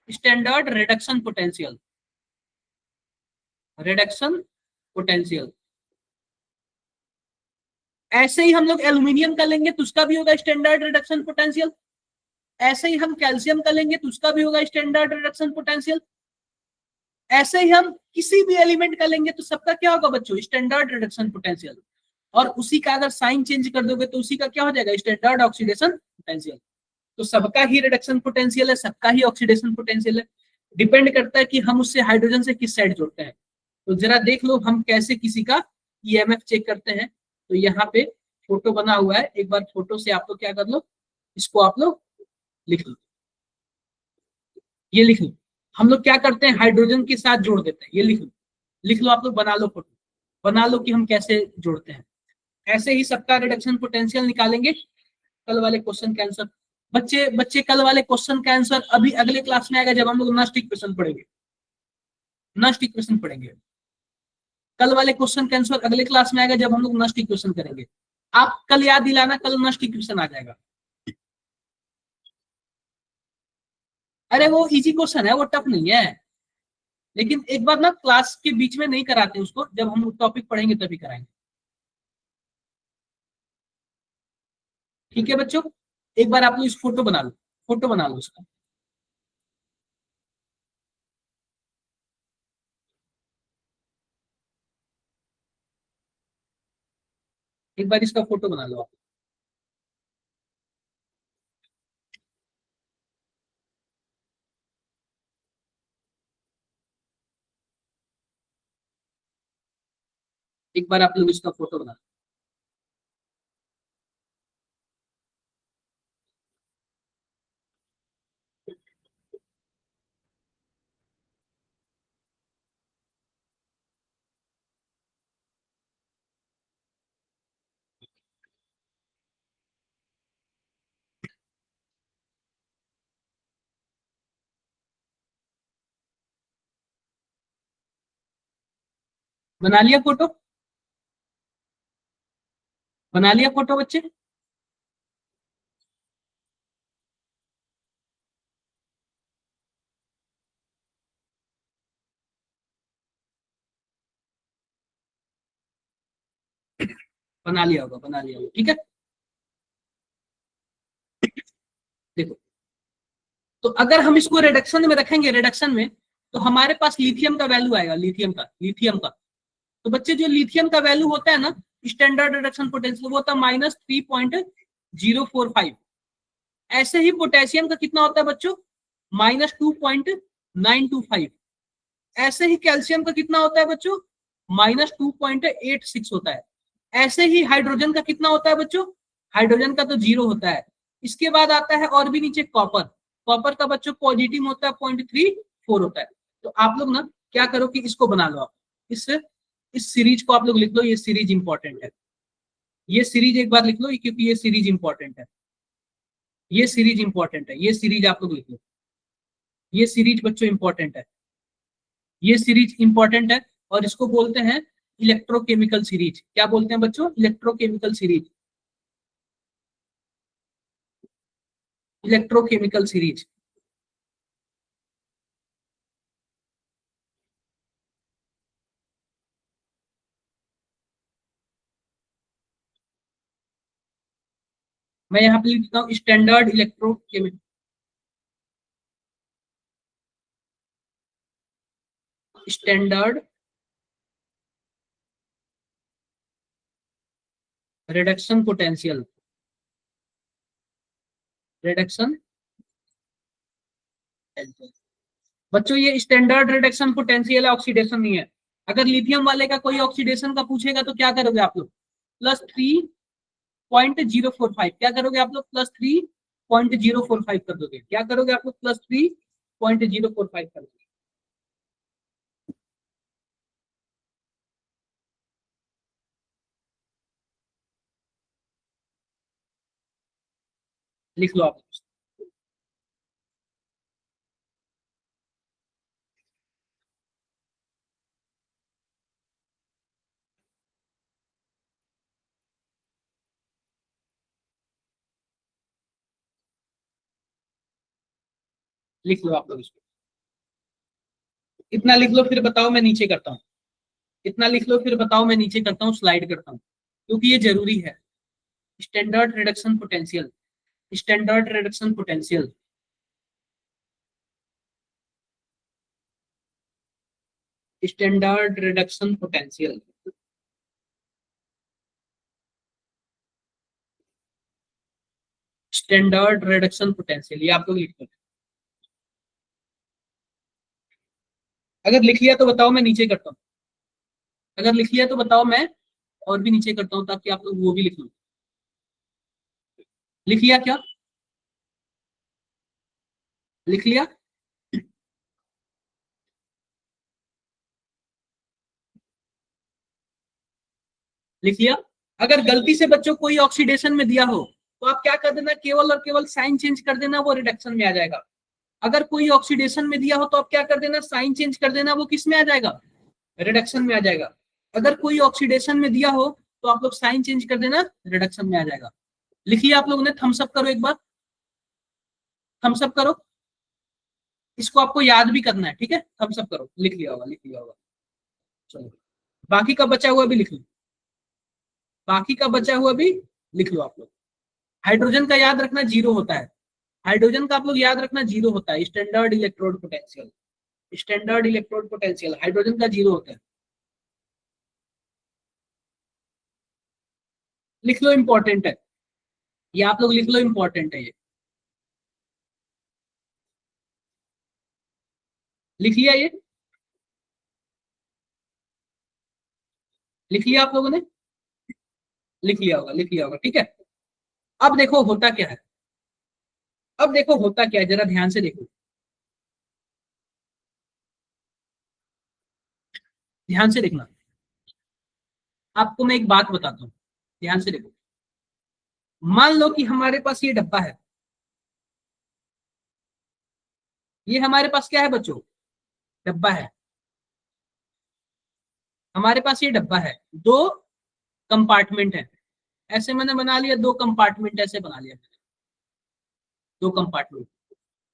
standard reduction potential, reduction potential. ऐसे ही हम लोग एल्यूमिनियम का लेंगे तो उसका भी होगा स्टैंडर्ड रिडक्शन पोटेंशियल, ऐसे ही हम कैल्शियम का लेंगे तो उसका भी होगा स्टैंडर्ड रिडक्शन पोटेंशियल, ऐसे ही हम किसी भी एलिमेंट का लेंगे तो सबका क्या होगा बच्चों, स्टैंडर्ड रिडक्शन पोटेंशियल। और उसी का अगर साइन चेंज कर दोगे तो उसी का क्या हो जाएगा, स्टैंडर्ड ऑक्सीडेशन पोटेंशियल। तो सबका ही रिडक्शन पोटेंशियल है, सबका ही ऑक्सीडेशन पोटेंशियल है, डिपेंड करता है कि हम उससे हाइड्रोजन से किस साइड जोड़ते हैं। तो जरा देख लो हम कैसे किसी का ईएमएफ चेक करते हैं। तो यहाँ पे फोटो बना हुआ है, एक बार फोटो से आप लोग क्या कर लो, इसको आप लोग लिख लो, ये लिख लो। हम लोग क्या करते हैं, हाइड्रोजन के साथ जोड़ देते हैं, ये लिख लो, लिख लो आप लोग, बना लो फोटो, बना लो कि हम कैसे जोड़ते हैं। ऐसे ही सबका रिडक्शन पोटेंशियल निकालेंगे। कल वाले क्वेश्चन का आंसर बच्चे बच्चे कल वाले क्वेश्चन का आंसर अभी अगले क्लास में आएगा जब हम लोग नस्ट इक्वेशन पढ़ेंगे, नस्ट इक्वेशन पढ़ेंगे। कल वाले क्वेश्चन का आंसर अगले क्लास में आएगा जब हम लोग नस्ट इक्वेशन करेंगे। आप कल याद दिलाना, कल नस्ट इक्वेशन आ जाएगा। अरे वो इजी क्वेश्चन है, वो टफ नहीं है, लेकिन एक बार ना क्लास के बीच में नहीं कराते उसको, जब हम टॉपिक पढ़ेंगे तभी कराएंगे। ठीक है बच्चों, एक बार आप लोग इस फोटो बना लो, फोटो बना लो उसका, एक बार इसका फोटो बना लो आप। एक बार आप लोग इसका फोटो बना लो। बना लिया फोटो, बना लिया फोटो बच्चे। बना लिया होगा, बना लिया होगा, ठीक है। देखो, तो अगर हम इसको रिडक्शन में रखेंगे, रिडक्शन में, तो हमारे पास लिथियम का वैल्यू आएगा, लिथियम का। तो बच्चे जो लिथियम का वैल्यू होता है ना, स्टैंडर्ड रिडक्शन पोटेंशियल, वो होता है -3.045। ऐसे ही पोटेशियम का कितना होता है बच्चों, -2.925। ऐसे ही कैल्शियम का कितना होता है बच्चों, -2.86 होता है। ऐसे ही हाइड्रोजन का कितना होता है बच्चों, हाइड्रोजन का तो 0 होता है। इसके बाद आता है और भी नीचे कॉपर, कॉपर का बच्चों पॉजिटिव होता है 0.34 होता है। तो आप लोग ना क्या करो कि इसको बना लो आप, इस सीरीज को आप लोग लिख लो, ये सीरीज इंपॉर्टेंट है, ये सीरीज एक बार लिख लो क्योंकि ये सीरीज इंपॉर्टेंट है, ये सीरीज इंपॉर्टेंट है, ये सीरीज आप लोग लिख लो, ये सीरीज बच्चों इंपॉर्टेंट है, ये सीरीज इंपॉर्टेंट है। और इसको बोलते हैं इलेक्ट्रोकेमिकल सीरीज। क्या बोलते हैं बच्चों, इलेक्ट्रोकेमिकल सीरीज, इलेक्ट्रोकेमिकल सीरीज। मैं यहाँ पे लिखता हूँ standard electrochemical, standard reduction potential, reduction. बच्चों ये स्टैंडर्ड रिडक्शन पोटेंशियल है, ऑक्सीडेशन नहीं है। अगर लिथियम वाले का कोई ऑक्सीडेशन का पूछेगा तो क्या करोगे आप लोग, +3.045, क्या करोगे आप लोग, +3.045 कर दोगे, क्या करोगे आप लोग, +3.045 कर दोगे। लिख लो आप। लिख लो आप लोग इसको, इतना लिख लो फिर बताओ, मैं नीचे करता हूँ। इतना लिख लो फिर बताओ, मैं नीचे करता हूँ, स्लाइड करता हूँ, क्योंकि ये जरूरी है। Standard reduction potential, standard reduction potential, standard reduction potential, standard reduction potential, ये आप लोग लिख लो। अगर लिख लिया तो बताओ, मैं नीचे करता हूँ। अगर लिख लिया तो बताओ, मैं और भी नीचे करता हूँ, ताकि आप लोग वो भी लिख लो। लिख लिया क्या? लिख लिया? लिख लिया? अगर गलती से बच्चों कोई ऑक्सीडेशन में दिया हो तो आप क्या कर देना, केवल और केवल साइन चेंज कर देना, वो रिडक्शन में आ जाएगा। अगर कोई ऑक्सीडेशन में दिया हो तो आप क्या कर देना, साइन चेंज कर देना, वो किस में आ जाएगा, रिडक्शन में आ जाएगा। अगर कोई ऑक्सीडेशन में दिया हो तो आप लोग साइन चेंज कर देना, रिडक्शन में आ जाएगा। लिखिए आप लोगों ने, थम्स अप करो एक बार, थम्स अप करो। इसको आपको याद भी करना है, ठीक है, थम्स अप करो। लिख लिया होगा, लिख लिया होगा। चलो, बाकी का बचा हुआ भी लिख लो, बाकी का बचा हुआ भी लिख लो आप लोग। हाइड्रोजन का याद रखना जीरो होता है, हाइड्रोजन का आप लोग याद रखना जीरो होता है, standard electrode potential, standard electrode potential hydrogen का जीरो होता है। लिख लो, इंपॉर्टेंट है ये, आप लोग लिख लो, इंपॉर्टेंट है ये। लिख लिया ये? लिख लिया आप लोगों ने? लिख लिया होगा, लिख लिया होगा, ठीक है। अब देखो होता क्या है, अब देखो होता क्या है, जरा ध्यान से देखो, ध्यान से देखना। आपको मैं एक बात बताता हूँ, ध्यान से देखो। मान लो कि हमारे पास ये डब्बा है, ये हमारे पास क्या है बच्चों, डब्बा है। हमारे पास ये डब्बा है, दो कंपार्टमेंट है, ऐसे मैंने बना लिया, दो कंपार्टमेंट ऐसे बना लिया मैंने, दो कंपार्टमेंट।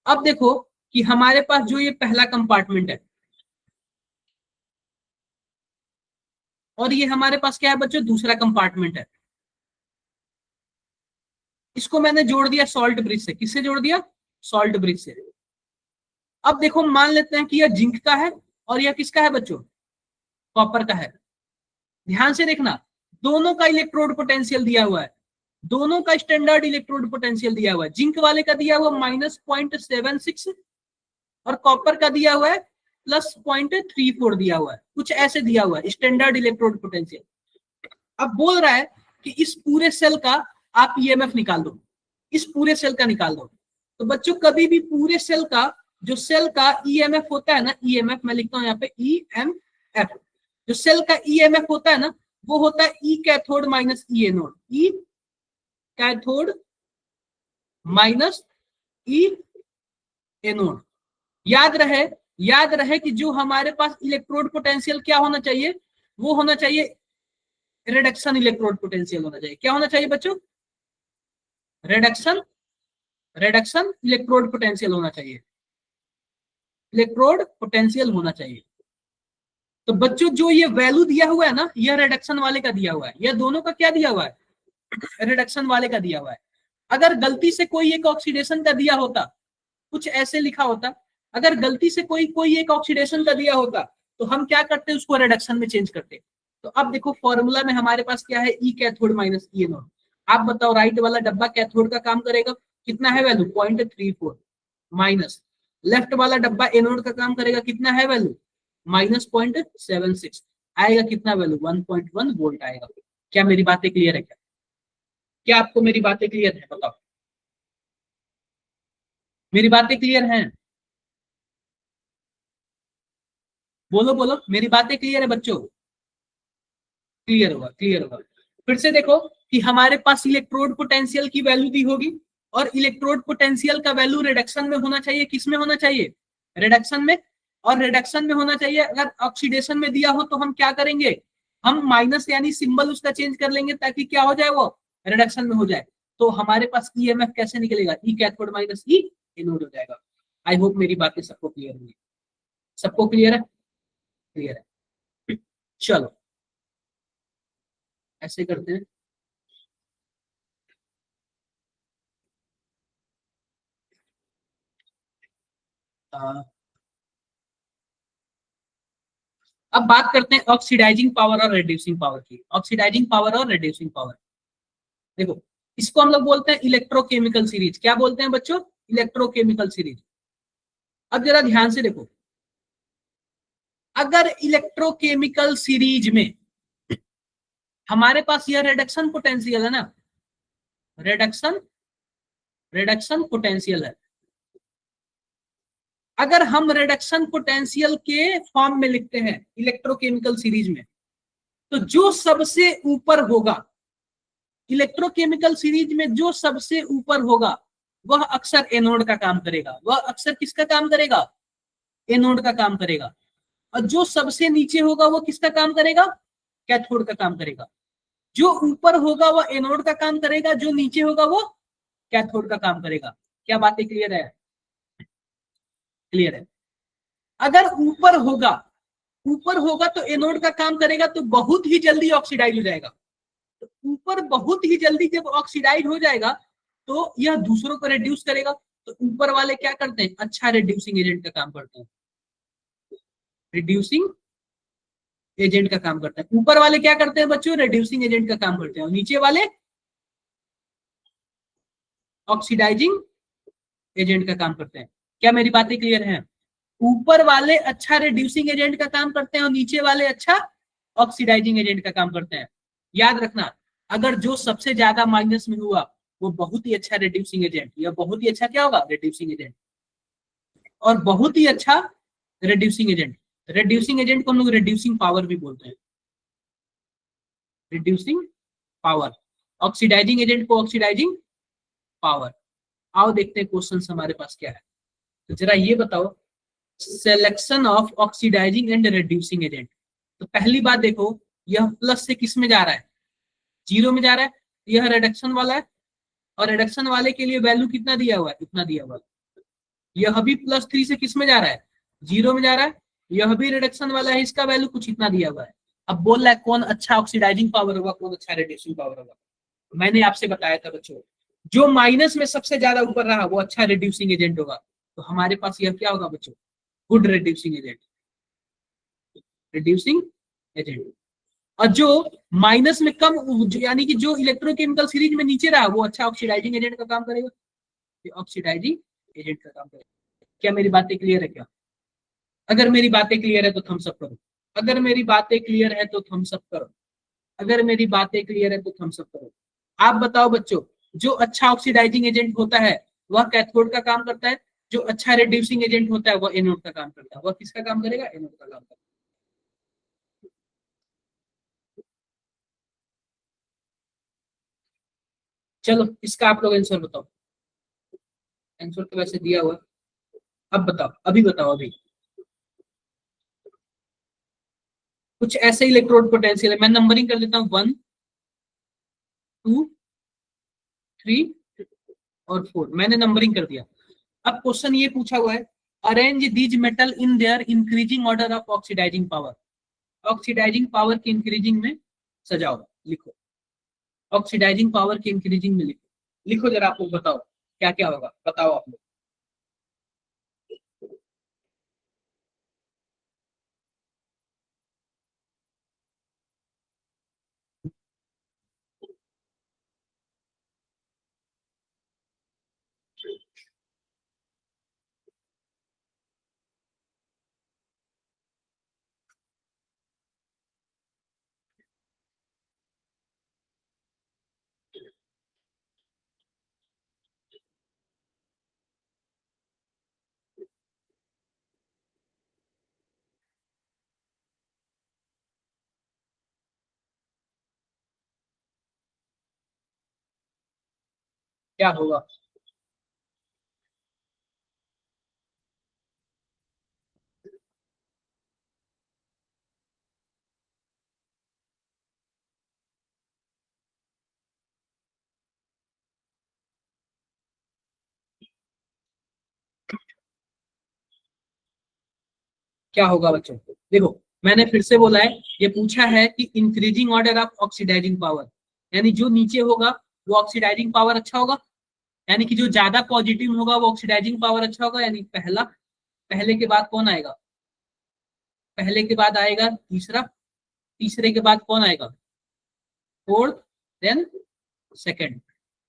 अब देखो कि हमारे पास जो ये पहला कंपार्टमेंट है, और ये हमारे पास क्या है बच्चों, दूसरा कंपार्टमेंट है। इसको मैंने जोड़ दिया सॉल्ट ब्रिज से। किससे जोड़ दिया, सॉल्ट ब्रिज से। अब देखो मान लेते हैं कि यह जिंक का है और यह किसका है बच्चों, कॉपर का है। ध्यान से देखना, दोनों का इलेक्ट्रोड पोटेंशियल दिया हुआ है, दोनों का स्टैंडर्ड इलेक्ट्रोड पोटेंशियल दिया हुआ है। जिंक वाले का दिया हुआ -0.76 और कॉपर का दिया हुआ है +0.34 दिया हुआ है, कुछ ऐसे दिया हुआ है स्टैंडर्ड इलेक्ट्रोड पोटेंशियल। अब बोल रहा है कि इस पूरे सेल का आप ईएमएफ निकाल दो, इस पूरे सेल का निकाल दो। तो बच्चों कभी भी पूरे सेल का, जो सेल का ईएमएफ होता है ना, ईएमएफ मैं लिखता हूं यहाँ पे ईएमएफ, जो सेल का ईएमएफ होता है ना, वो होता है ई कैथोड माइनस ई एनोड, ई कैथोड माइनस ई एनोड। याद रहे, याद रहे कि जो हमारे पास इलेक्ट्रोड पोटेंशियल क्या होना चाहिए, वो होना चाहिए रिडक्शन इलेक्ट्रोड पोटेंशियल होना चाहिए। क्या होना चाहिए बच्चों, रिडक्शन, रिडक्शन इलेक्ट्रोड पोटेंशियल होना चाहिए, इलेक्ट्रोड पोटेंशियल होना चाहिए। तो बच्चों जो ये वैल्यू दिया हुआ है ना, यह रिडक्शन वाले का दिया हुआ है, यह दोनों का क्या दिया हुआ है, रिडक्शन वाले का दिया हुआ है। अगर गलती से कोई एक ऑक्सीडेशन का दिया होता, कुछ ऐसे लिखा होता, अगर गलती से कोई कोई एक ऑक्सीडेशन का दिया होता, तो हम क्या करते, उसको रिडक्शन में चेंज करते। तो अब देखो फॉर्मूला में हमारे पास क्या है, ई कैथोड माइनस ई एनोड। आप बताओ, राइट वाला डब्बा कैथोड का काम करेगा, कितना है वैल्यू, 0.34 माइनस, लेफ्ट वाला डब्बा एनोड का काम करेगा, कितना है वैल्यू, -0.76, आएगा कितना वैल्यू, 1.1 वोल्ट आएगा। क्या मेरी बातें क्लियर है? क्या क्या आपको मेरी बातें क्लियर है, बताओ, मेरी बातें क्लियर हैं? बोलो बोलो, मेरी बातें क्लियर है बच्चों? क्लियर होगा, क्लियर होगा। फिर से देखो कि हमारे पास इलेक्ट्रोड पोटेंशियल की वैल्यू दी होगी, और इलेक्ट्रोड पोटेंशियल का वैल्यू रिडक्शन में होना चाहिए, किस में होना चाहिए, रिडक्शन में। और रिडक्शन में होना चाहिए, अगर ऑक्सीडेशन में दिया हो तो हम क्या करेंगे, हम माइनस यानी सिंबल उसका चेंज कर लेंगे, ताकि क्या हो जाए, वो रिडक्शन में हो जाए। तो हमारे पास ईएमएफ कैसे निकलेगा, ई कैथोड माइनस ई एनोड हो जाएगा। आई होप मेरी बातें सबको क्लियर हुई। सबको क्लियर है? क्लियर है। चलो ऐसे करते हैं। आ, अब बात करते हैं ऑक्सीडाइजिंग पावर और रिड्यूसिंग पावर की। ऑक्सीडाइजिंग पावर और रिड्यूसिंग पावर, देखो इसको हम लोग बोलते हैं इलेक्ट्रोकेमिकल सीरीज। क्या बोलते हैं बच्चों? Electrochemical series. अब जरा ध्यान से देखो, अगर इलेक्ट्रोकेमिकल सीरीज में हमारे पास यह रिडक्शन पोटेंशियल है ना, रिडक्शन रिडक्शन पोटेंशियल है। अगर हम रिडक्शन पोटेंशियल के फॉर्म में लिखते हैं इलेक्ट्रोकेमिकल सीरीज में, तो जो सबसे ऊपर होगा इलेक्ट्रोकेमिकल सीरीज में, जो सबसे ऊपर होगा वह अक्सर एनोड का काम करेगा। वह अक्सर किसका काम करेगा? एनोड का काम करेगा। और जो सबसे नीचे होगा वो किसका काम करेगा? कैथोड का काम करेगा। जो ऊपर होगा वह एनोड का काम करेगा, जो नीचे होगा वो कैथोड का काम करेगा। क्या बातें क्लियर है? क्लियर है। अगर ऊपर होगा तो एनोड का काम करेगा, तो बहुत ही जल्दी ऑक्सीडाइज हो जाएगा। तो ऊपर बहुत ही जल्दी जब ऑक्सीडाइज हो जाएगा तो यह दूसरों को रिड्यूस करेगा। तो ऊपर वाले क्या करते हैं? अच्छा रिड्यूसिंग एजेंट का काम करते हैं। रिड्यूसिंग एजेंट का काम करते हैं। ऊपर वाले क्या करते हैं बच्चों? रिड्यूसिंग एजेंट का काम करते हैं। और नीचे वाले ऑक्सीडाइजिंग एजेंट का काम करते हैं। क्या मेरी बातें क्लियर हैं? ऊपर वाले अच्छा रिड्यूसिंग एजेंट का काम करते हैं और नीचे वाले अच्छा ऑक्सीडाइजिंग एजेंट का काम करते हैं। याद रखना, अगर जो सबसे ज्यादा माइनस में हुआ वो बहुत ही अच्छा रिड्यूसिंग एजेंट, या बहुत ही अच्छा क्या होगा? Reducing agent. और बहुत ही अच्छा रिड्यूसिंग एजेंट, रिड्यूसिंग एजेंट को हम लोग रिड्यूसिंग पावर भी बोलते हैं। रिड्यूसिंग पावर, ऑक्सीडाइजिंग एजेंट को ऑक्सीडाइजिंग पावर। आओ देखते हैं क्वेश्चन हमारे पास क्या है। तो जरा ये बताओ, selection of oxidising and reducing agent. तो पहली बात देखो, यह प्लस से किस में जा रहा है? जीरो में जा रहा है। यह रिडक्शन वाला है, और रिडक्शन वाले के लिए वैल्यू कितना दिया हुआ है? इतना दिया हुआ है। यह भी +3 से किस में जा रहा है? जीरो में जा रहा है। यह भी रिडक्शन वाला है, इसका वैल्यू कुछ इतना दिया हुआ है। अब बोल रहा है कौन अच्छा ऑक्सीडाइजिंग पावर होगा, कौन अच्छा रिड्यूसिंग पावर होगा। मैंने आपसे बताया था बच्चों, जो माइनस में सबसे ज्यादा ऊपर रहा वो अच्छा रिड्यूसिंग एजेंट होगा। तो हमारे पास यह क्या होगा बच्चों? Good reducing agent. Reducing agent. और जो माइनस में कम, यानी कि जो इलेक्ट्रोकेमिकल सीरीज में नीचे रहा वो अच्छा ऑक्सीडाइजिंग एजेंट का काम करेगा। ऑक्सीडाइजिंग एजेंट का काम करेगा। क्या मेरी बातें क्लियर है क्या? अगर मेरी बातें क्लियर है तो थम्स अप करो। अगर मेरी बातें क्लियर है तो थम्स अप करो। अगर मेरी बातें क्लियर है तो थम्स अप करो। आप बताओ बच्चों, जो अच्छा ऑक्सीडाइजिंग एजेंट होता है वह कैथोड का काम करता है। जो अच्छा रिड्यूसिंग एजेंट होता है वह एनोड का काम करता है। वह किसका काम करेगा? एनोड का काम करेगा। चलो इसका आप लोग आंसर बताओ। आंसर तो वैसे दिया हुआ है। अब बताओ, अभी बताओ अभी। कुछ ऐसे इलेक्ट्रोड पोटेंशियल है, मैं नंबरिंग कर देता हूँ 1 2 3 और 4। मैंने नंबरिंग कर दिया। अब क्वेश्चन ये पूछा हुआ है, arrange these metal in their increasing order of oxidising power. Oxidising power की इंक्रीजिंग में सजाओ, लिखो। ऑक्सीडाइजिंग पावर की इंक्रीजिंग में लिखो। लिखो जरा, आप लोग बताओ क्या क्या होगा, बताओ आप लोग। क्या होगा? क्या होगा बच्चों? देखो मैंने फिर से बोला है, ये पूछा है कि increasing order of oxidising power, यानी जो नीचे होगा वो ऑक्सीडाइजिंग पावर अच्छा होगा, यानी कि जो ज्यादा पॉजिटिव होगा वो ऑक्सीडाइजिंग पावर अच्छा होगा, यानी पहला, पहले के बाद कौन आएगा? पहले के बाद आएगा तीसरा, तीसरे के बाद कौन आएगा? Fourth, then second.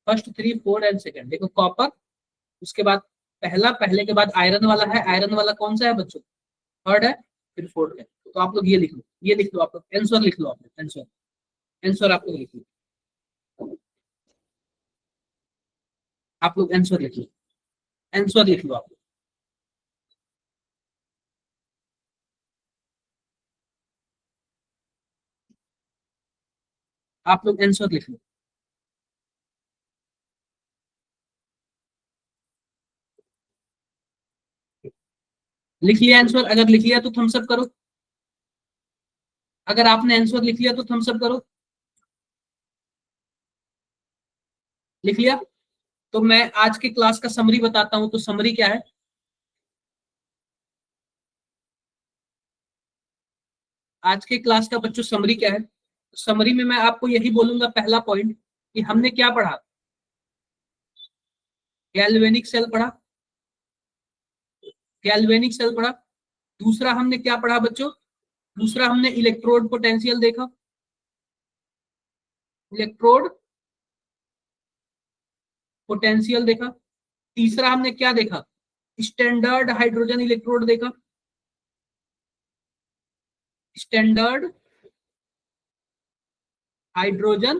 First three, fourth and second. देखो कॉपर, उसके बाद पहला, पहले के बाद आयरन वाला है, आयरन वाला कौन सा है बच्चों? थर्ड है, फिर फोर्थ है। तो आप लोग ये लिख लो, ये लिख लो, आप लोग आंसर लिख लो, आप लोग आंसर, आंसर आप लोग लिख लो, आप लोग आंसर लिख लो, आंसर लिख लो आप लोग आंसर लिख लो। लिख लिया आंसर? अगर लिख लिया तो थम्स अप करो, अगर आपने आंसर लिख लिया तो थम्स अप करो। लिख लिया? तो मैं आज के क्लास का समरी बताता हूं, तो समरी क्या है? आज के क्लास का बच्चों समरी क्या है? समरी में मैं आपको यही बोलूंगा, पहला पॉइंट कि हमने क्या पढ़ा? गैल्वेनिक सेल पढ़ा, गैल्वेनिक सेल पढ़ा। दूसरा हमने क्या पढ़ा बच्चों? दूसरा हमने इलेक्ट्रोड पोटेंशियल देखा, इलेक्ट्रोड पोटेंशियल देखा। तीसरा हमने क्या देखा? स्टैंडर्ड हाइड्रोजन इलेक्ट्रोड देखा, स्टैंडर्ड हाइड्रोजन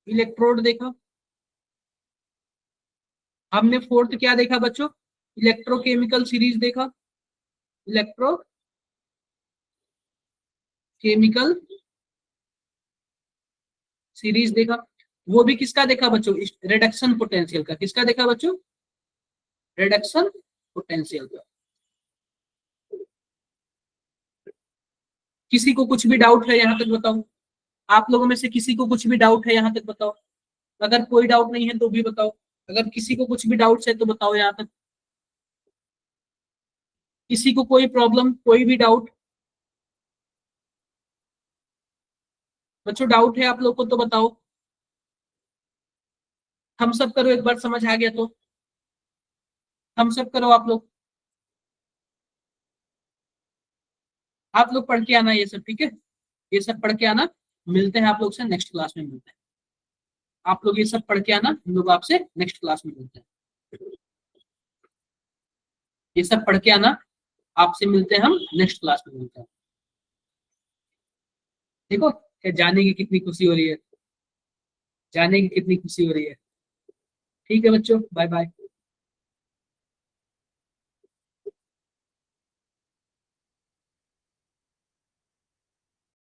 इलेक्ट्रोड देखा। हमने फोर्थ क्या देखा बच्चों? इलेक्ट्रोकेमिकल सीरीज देखा, इलेक्ट्रोकेमिकल सीरीज देखा। वो भी किसका देखा बच्चों? रिडक्शन पोटेंशियल का। किसका देखा बच्चों? रिडक्शन पोटेंशियल का। किसी को कुछ भी डाउट है यहाँ तक बताओ? आप लोगों में से किसी को कुछ भी डाउट है यहाँ तक बताओ? अगर कोई डाउट नहीं है तो भी बताओ, अगर किसी को कुछ भी डाउट है तो बताओ यहाँ तक। किसी को कोई प्रॉब्लम, कोई भी डाउट बच्चों, डाउट है आप लोग को तो बताओ। हम सब करो एक बार, समझ आ गया तो हम सब करो आप लोग। आप लोग पढ़ के आना ये सब, ठीक है? ये सब पढ़ के आना। मिलते हैं आप लोग से नेक्स्ट क्लास में, मिलते हैं। आप लोग ये सब पढ़ के आना, हम लोग आपसे नेक्स्ट क्लास में मिलते हैं। ये सब पढ़ के आना, आपसे मिलते हैं हम नेक्स्ट क्लास में, मिलते हैं। देखो क्या जाने की कितनी खुशी हो रही है, जाने की कितनी खुशी हो रही है। ठीक है बच्चों, बाय बाय।